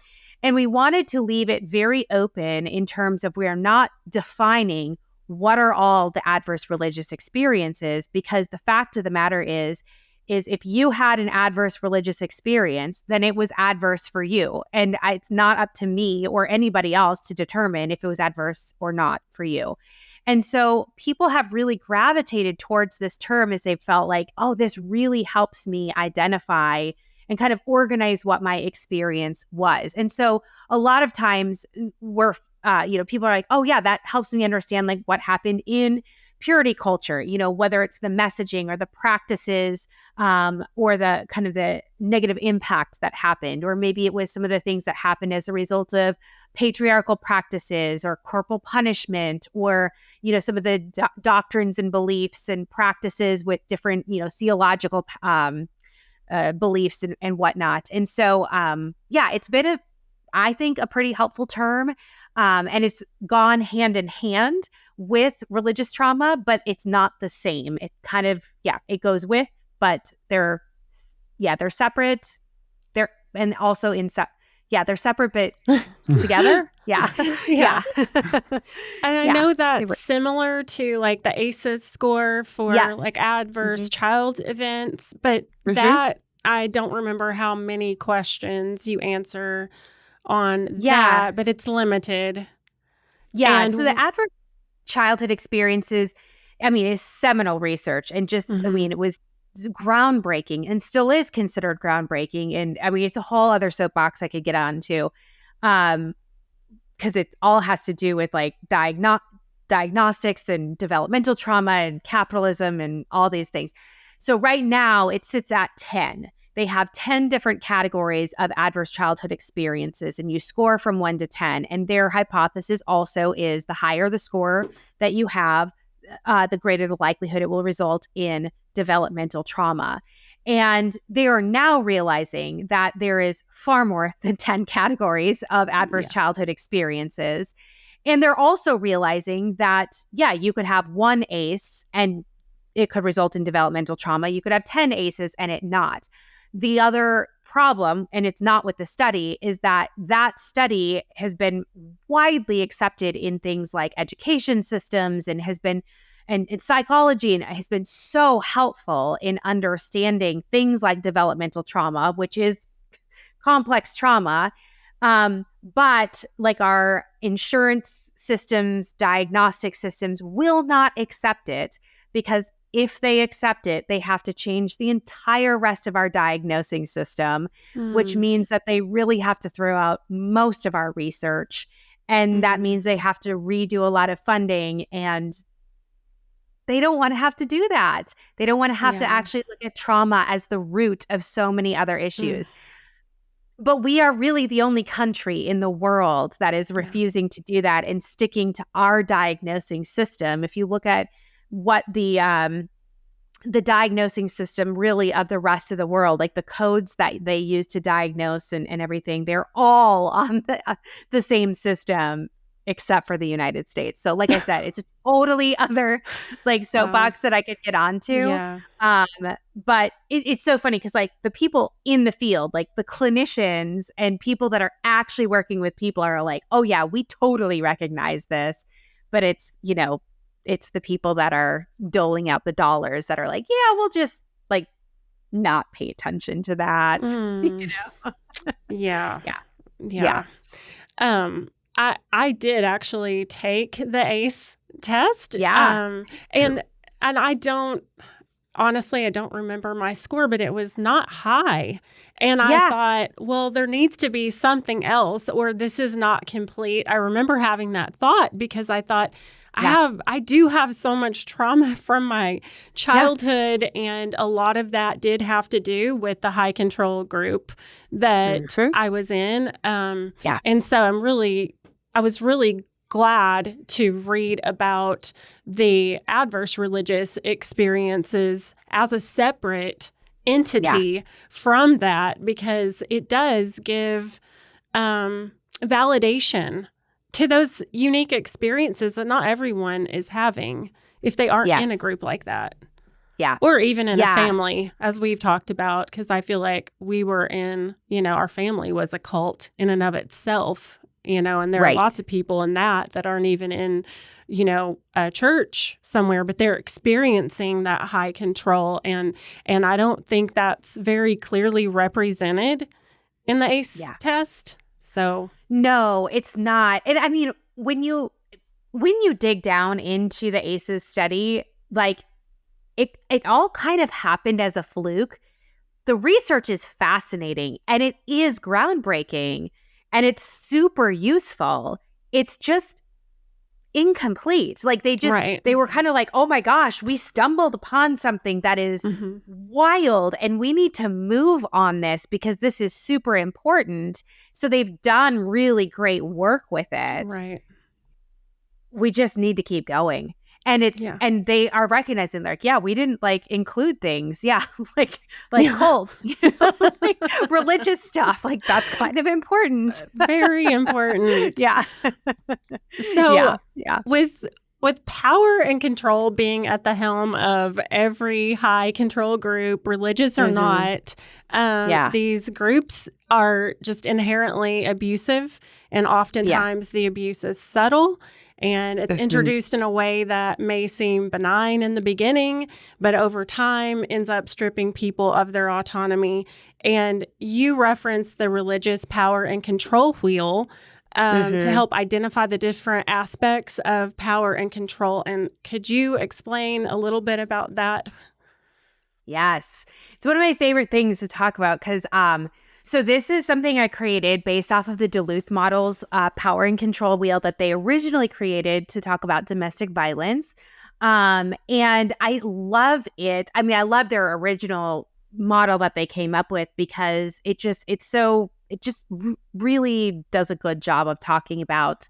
And we wanted to leave it very open in terms of we are not defining what are all the adverse religious experiences, because the fact of the matter is if you had an adverse religious experience, then it was adverse for you. And it's not up to me or anybody else to determine if it was adverse or not for you. And so people have really gravitated towards this term as they've felt like, oh, this really helps me identify and kind of organize what my experience was. And so a lot of times people are like, oh yeah, that helps me understand like what happened in purity culture, whether it's the messaging or the practices or the kind of the negative impact that happened, or maybe it was some of the things that happened as a result of patriarchal practices or corporal punishment, or, some of the doctrines and beliefs and practices with different, theological beliefs and whatnot. And so, it's been I think a pretty helpful term. And it's gone hand in hand with religious trauma, but it's not the same. It kind of, it goes with, but they're separate. They're separate, but together. Yeah. Yeah. And I know that's similar to like the ACEs score for like adverse child events, but that I don't remember how many questions you answer on that, but it's limited. Yeah. And so the adverse childhood experiences, is seminal research, and just, it was groundbreaking and still is considered groundbreaking. And it's a whole other soapbox I could get on to, because it all has to do with like diagnostics and developmental trauma and capitalism and all these things. So right now it sits at 10. They have 10 different categories of adverse childhood experiences, and you score from 1 to 10. And their hypothesis also is the higher the score that you have, the greater the likelihood it will result in developmental trauma. And they are now realizing that there is far more than 10 categories of adverse childhood experiences. And they're also realizing that, you could have one ACE and it could result in developmental trauma. You could have 10 ACEs and it not. The other problem, and it's not with the study, is that study has been widely accepted in things like education systems and has been, and in psychology, and has been so helpful in understanding things like developmental trauma, which is complex trauma. But like our insurance systems, diagnostic systems will not accept it, because if they accept it, they have to change the entire rest of our diagnosing system, which means that they really have to throw out most of our research. And that means they have to redo a lot of funding, and they don't want to have to do that. They don't want to have to actually look at trauma as the root of so many other issues. But we are really the only country in the world that is refusing to do that and sticking to our diagnosing system. If you look at what the diagnosing system really of the rest of the world, like the codes that they use to diagnose and everything, they're all on the same system except for the United States. So like I said, it's a totally other like soapbox that I could get onto. But it's so funny because like the people in the field, like the clinicians and people that are actually working with people are like, oh yeah, we totally recognize this. But it's, it's the people that are doling out the dollars that are like, yeah, we'll just like not pay attention to that. I did actually take the ACE test. And I don't honestly, I don't remember my score, but it was not high. And I Yeah. thought, well, there needs to be something else, or this is not complete. I remember having that thought because I thought, I do have so much trauma from my childhood, and a lot of that did have to do with the high control group that I was in. And so I was really glad to read about the adverse religious experiences as a separate entity from that, because it does give validation to those unique experiences that not everyone is having if they aren't in a group like that. Yeah. Or even in a family, as we've talked about, because I feel like we were in, our family was a cult in and of itself, and there are lots of people in that aren't even in, a church somewhere, but they're experiencing that high control. And I don't think that's very clearly represented in the ACE test. So no, it's not. And I mean, when you dig down into the ACEs study, like it all kind of happened as a fluke. The research is fascinating and it is groundbreaking and it's super useful. It's just incomplete. Like they were kind of like, oh my gosh, we stumbled upon something that is wild and we need to move on this because this is super important. So they've done really great work with it. Right. We just need to keep going. And and they are recognizing we didn't include things. Like cults, like religious stuff. Like that's kind of important. Very important. So with power and control being at the helm of every high control group, religious or not, these groups are just inherently abusive, and oftentimes the abuse is subtle. And it's introduced in a way that may seem benign in the beginning, but over time ends up stripping people of their autonomy. And you referenced the religious power and control wheel to help identify the different aspects of power and control. And could you explain a little bit about that? Yes. It's one of my favorite things to talk about because so this is something I created based off of the Duluth Model's power and control wheel that they originally created to talk about domestic violence. And I love it. I mean, I love their original model that they came up with because it just really does a good job of talking about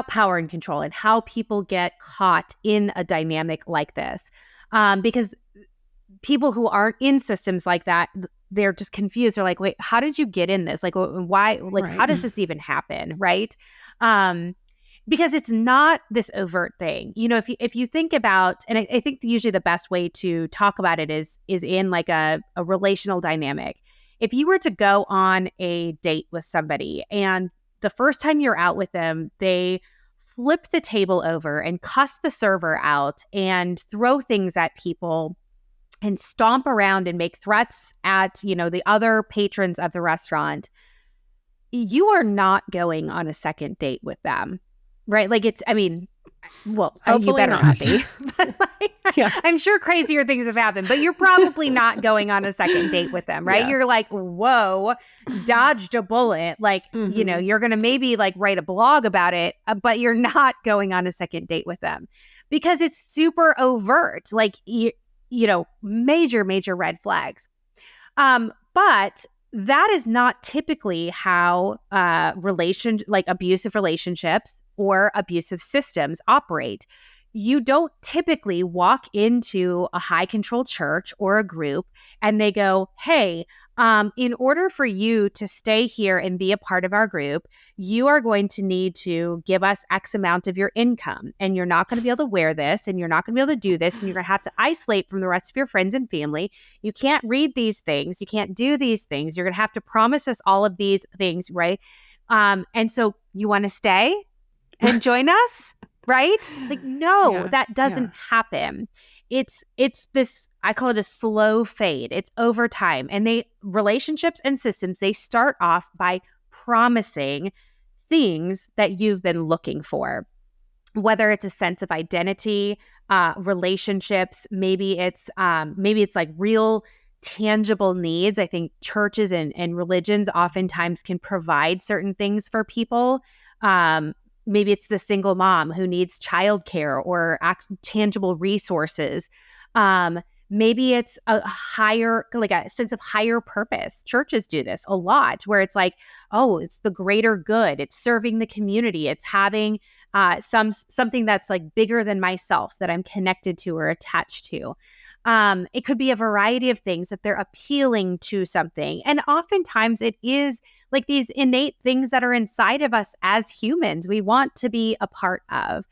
power and control and how people get caught in a dynamic like this. Because people who aren't in systems like that, they're just confused. They're like, wait, how did you get in this? Like, why? Like, how does this even happen? Right? Because it's not this overt thing. If you think about, and I think usually the best way to talk about it is in like a relational dynamic. If you were to go on a date with somebody and the first time you're out with them, they flip the table over and cuss the server out and throw things at people and stomp around and make threats at, the other patrons of the restaurant, you are not going on a second date with them, right? Like you better not be. But I'm sure crazier things have happened, but you're probably not going on a second date with them, right? Yeah. You're like, whoa, dodged a bullet. Like, you're going to maybe write a blog about it, but you're not going on a second date with them because it's super overt. Like, major red flags. But that is not typically how abusive relationships or abusive systems operate. You don't typically walk into a high control church or a group and they go, hey, in order for you to stay here and be a part of our group, you are going to need to give us X amount of your income. And you're not going to be able to wear this and you're not going to be able to do this. And you're going to have to isolate from the rest of your friends and family. You can't read these things. You can't do these things. You're going to have to promise us all of these things, right? And so you want to stay and join us? Right? Like, no, that doesn't happen. It's this, I call it a slow fade. It's over time. And relationships and systems, they start off by promising things that you've been looking for. whether it's a sense of identity, relationships, maybe it's like real tangible needs. I think churches and religions oftentimes can provide certain things for people. Maybe it's the single mom who needs childcare or tangible resources. Maybe it's a sense of higher purpose. Churches do this a lot, where it's like, oh, it's the greater good. It's serving the community. It's having something that's like bigger than myself that I'm connected to or attached to. It could be a variety of things that they're appealing to something. And oftentimes it is like these innate things that are inside of us as humans we want to be a part of.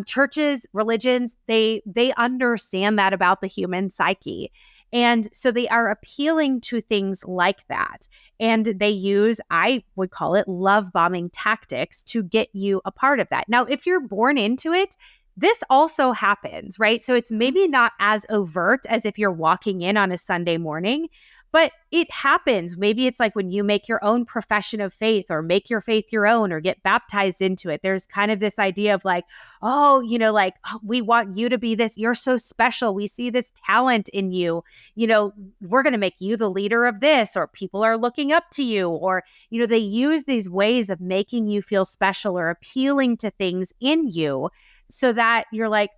Churches, religions, they understand that about the human psyche. And so they are appealing to things like that. And they use, I would call it, love bombing tactics to get you a part of that. Now, if you're born into it, this also happens, right? So it's maybe not as overt as if you're walking in on a Sunday morning, but it happens. Maybe it's like when you make your own profession of faith or make your faith your own or get baptized into it. There's kind of this idea of like, oh, we want you to be this. You're so special. We see this talent in you. We're going to make you the leader of this, or people are looking up to you, or, they use these ways of making you feel special or appealing to things in you so that you're like,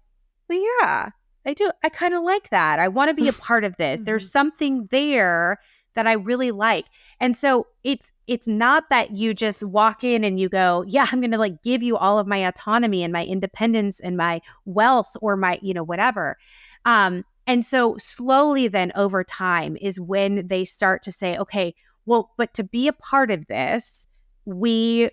well, yeah, I do. I kind of like that. I want to be a part of this. There's something there that I really like. And so it's not that you just walk in and you go, yeah, I'm going to like give you all of my autonomy and my independence and my wealth or my, whatever. And so slowly then over time is when they start to say, okay, well, but to be a part of this, we,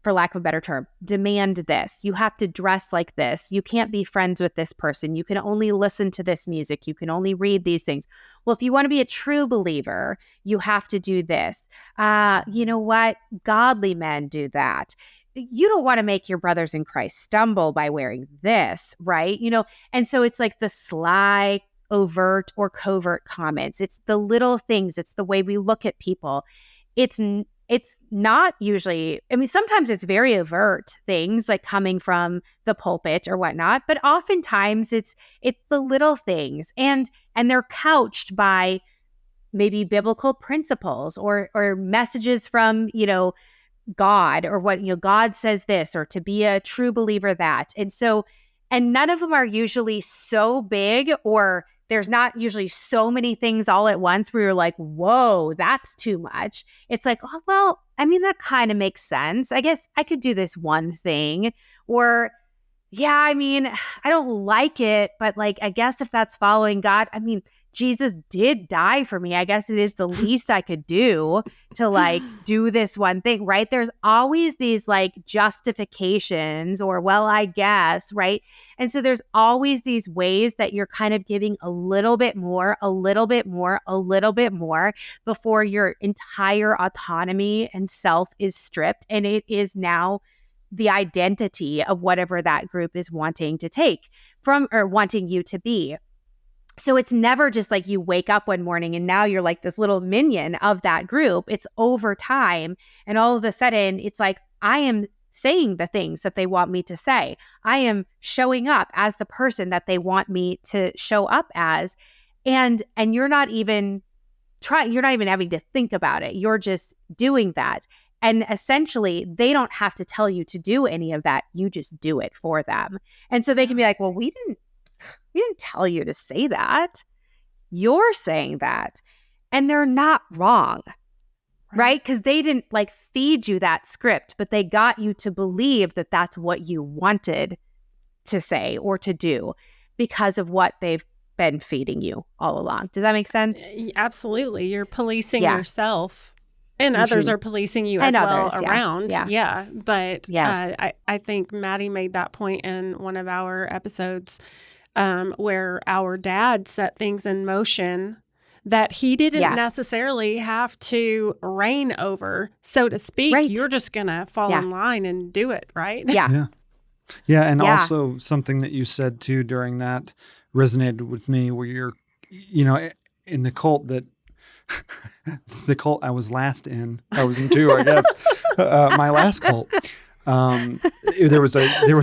for lack of a better term, demand this. You have to dress like this. You can't be friends with this person. You can only listen to this music. You can only read these things. Well, if you want to be a true believer, you have to do this. You know what? Godly men do that. You don't want to make your brothers in Christ stumble by wearing this, right? And so it's like the sly, overt or covert comments. It's the little things. It's the way we look at people. It's not usually, sometimes it's very overt things like coming from the pulpit or whatnot, but oftentimes it's the little things and they're couched by maybe biblical principles or messages from, God or what, God says this, or to be a true believer that. And none of them are usually so big, or there's not usually so many things all at once where you're like, whoa, that's too much. It's like, oh, well, that kind of makes sense. I guess I could do this one thing. Or, yeah, I don't like it, but like, I guess if that's following God, Jesus did die for me. I guess it is the least I could do to like do this one thing, right? There's always these like justifications or, well, I guess, right? And so there's always these ways that you're kind of giving a little bit more, a little bit more, a little bit more before your entire autonomy and self is stripped. And it is now the identity of whatever that group is wanting to take from or wanting you to be. So it's never just like you wake up one morning and now you're like this little minion of that group. It's over time. And all of a sudden it's like, I am saying the things that they want me to say. I am showing up as the person that they want me to show up as. And you're not even having to think about it. You're just doing that. And essentially, they don't have to tell you to do any of that. You just do it for them. And so they can be like, well, we didn't tell you to say that. You're saying that. And they're not wrong, right? Because they didn't like feed you that script, but they got you to believe that that's what you wanted to say or to do because of what they've been feeding you all along. Does that make sense? Absolutely. You're policing yourself. And others are policing you as well around. Yeah. But I think Mattie made that point in one of our episodes where our dad set things in motion that he didn't necessarily have to reign over, so to speak. Right. You're just going to fall in line and do it, right? Yeah. And also something that you said too during that resonated with me where you're, in the cult that the cult I was in two, I guess, my last cult. There was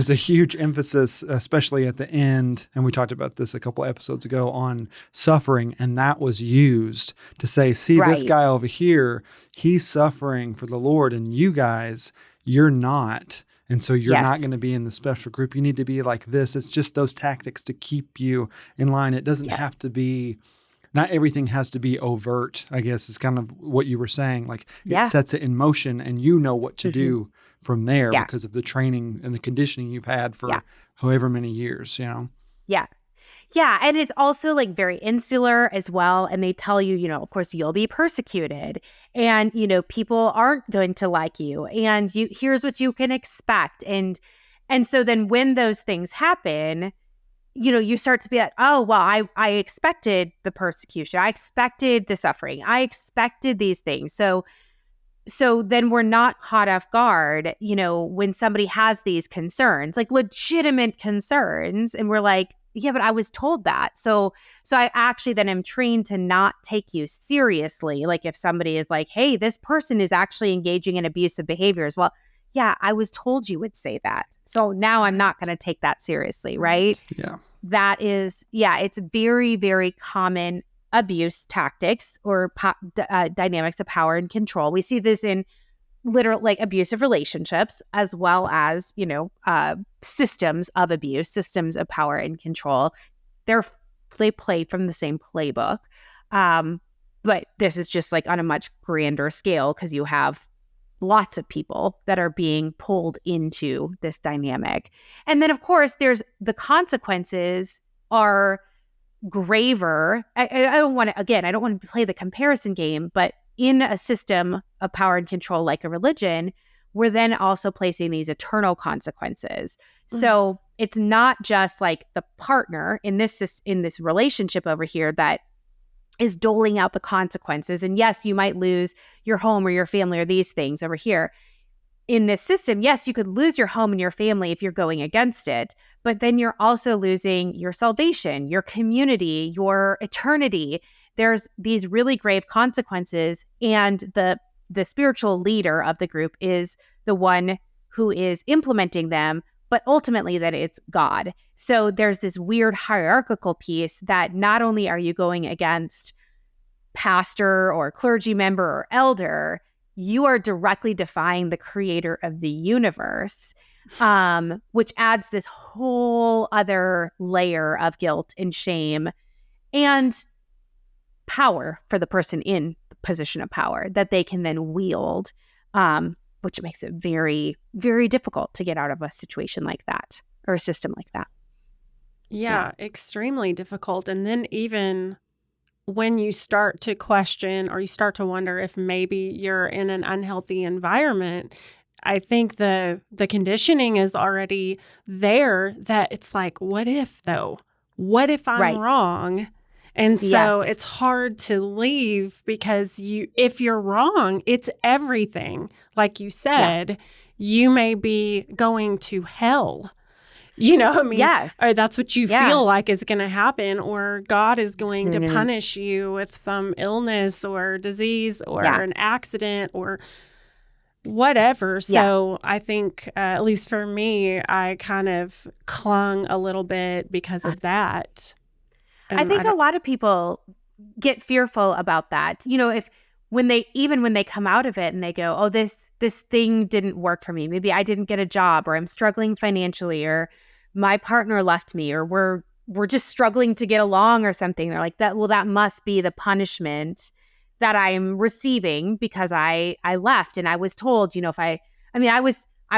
a huge emphasis, especially at the end, and we talked about this a couple episodes ago, on suffering, and that was used to say, see, this Right. guy over here, he's suffering for the Lord, and you guys, you're not. And so you're not Yes. going to be in the special group. You need to be like this. It's just those tactics to keep you in line. It doesn't Yes. have to be, not everything has to be overt, I guess is kind of what you were saying. Like Yeah. it sets it in motion and you know what to do from there Yeah. because of the training and the conditioning you've had for Yeah. however many years, you know? Yeah. Yeah. And it's also like very insular as well. And they tell you, of course, you'll be persecuted and, people aren't going to like you. And here's what you can expect. And so then when those things happen, you start to be like, oh, well, I expected the persecution. I expected the suffering. I expected these things. So then we're not caught off guard, when somebody has these concerns, like legitimate concerns. And we're like, yeah, but I was told that. So I actually then am trained to not take you seriously. Like if somebody is like, hey, this person is actually engaging in abusive behaviors. Well, yeah, I was told you would say that. So now I'm not going to take that seriously, right? Yeah. That is, it's very, very common abuse tactics or dynamics of power and control. We see this in literal like abusive relationships as well as, systems of abuse, systems of power and control. They play from the same playbook. But this is just like on a much grander scale because you have lots of people that are being pulled into this dynamic. And then, of course, there's the consequences are graver. I don't want to play the comparison game, but in a system of power and control like a religion, we're then also placing these eternal consequences. Mm-hmm. So it's not just like the partner in this relationship over here that is doling out the consequences. And yes, you might lose your home or your family or these things over here. In this system, yes, you could lose your home and your family if you're going against it, but then you're also losing your salvation, your community, your eternity. There's these really grave consequences, and the spiritual leader of the group is the one who is implementing them, but ultimately that it's God. So there's this weird hierarchical piece that not only are you going against pastor or clergy member or elder, you are directly defying the creator of the universe, which adds this whole other layer of guilt and shame and power for the person in the position of power that they can then wield, which makes it very, very difficult to get out of a situation like that or a system like that. Yeah, extremely difficult. And then even when you start to question or you start to wonder if maybe you're in an unhealthy environment, I think the conditioning is already there that it's like, what if though? What if I'm wrong? And so it's hard to leave because if you're wrong, it's everything. Like you said, you may be going to hell. Yes. Or that's what you feel like is going to happen, or God is going to punish you with some illness or disease or an accident or whatever. So I think, at least for me, I kind of clung a little bit because of that. I think a lot of people get fearful about that. When they come out of it and they go, oh, this thing didn't work for me. Maybe I didn't get a job, or I'm struggling financially, or my partner left me, or we're just struggling to get along or something. They're like, that must be the punishment that I'm receiving because I left. And I was told, I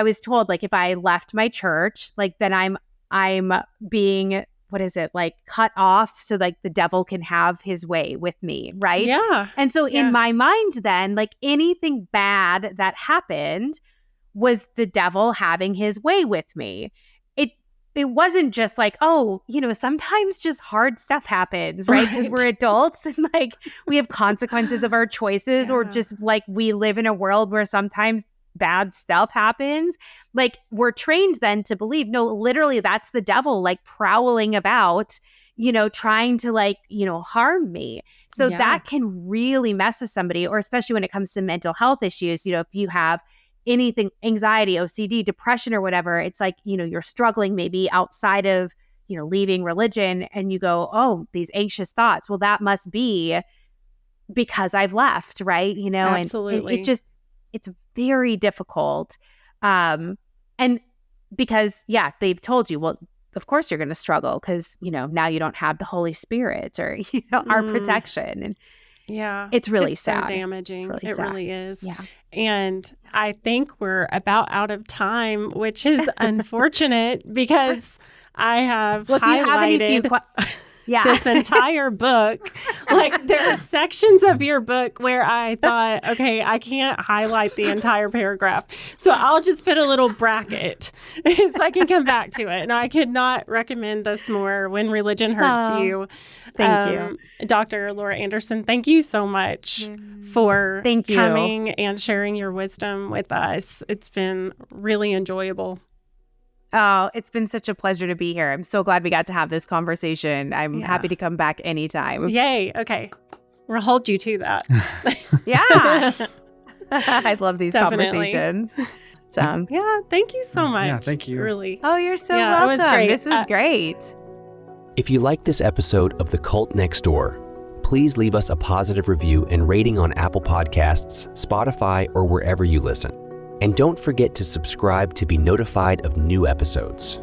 was told like if I left my church, like then I'm being, what is it, like cut off so like the devil can have his way with me, right? Yeah. And so in my mind then, like anything bad that happened was the devil having his way with me. It wasn't just like, oh, sometimes just hard stuff happens, right? Because we're adults and like we have consequences of our choices, or just like we live in a world where sometimes bad stuff happens. Like we're trained then to believe, no, literally that's the devil like prowling about, trying to like, harm me. So that can really mess with somebody, or especially when it comes to mental health issues, if you have anything, anxiety, OCD, depression, or whatever, it's like, you're struggling maybe outside of, leaving religion, and you go, oh, these anxious thoughts. Well, that must be because I've left, right? Absolutely. And it's very difficult. And because, they've told you, well, of course you're going to struggle because, now you don't have the Holy Spirit or, our protection. And it's really sad. So damaging. It's really sad. Really is. Yeah. And I think we're about out of time, which is unfortunate because I have highlighted this entire book. Like, there are sections of your book where I thought, okay, I can't highlight the entire paragraph. So I'll just put a little bracket so I can come back to it. And I could not recommend this more, When Religion Hurts You. Thank you. Dr. Laura Anderson, thank you so much for coming and sharing your wisdom with us. It's been really enjoyable. Oh, it's been such a pleasure to be here. I'm so glad we got to have this conversation. I'm happy to come back anytime. Yay. Okay. We'll hold you to that. Yeah. I love these conversations. Thank you so much. Yeah, thank you. Really. Oh, you're so welcome. It was great. This was great. If you like this episode of The Cult Next Door, please leave us a positive review and rating on Apple Podcasts, Spotify, or wherever you listen. And don't forget to subscribe to be notified of new episodes.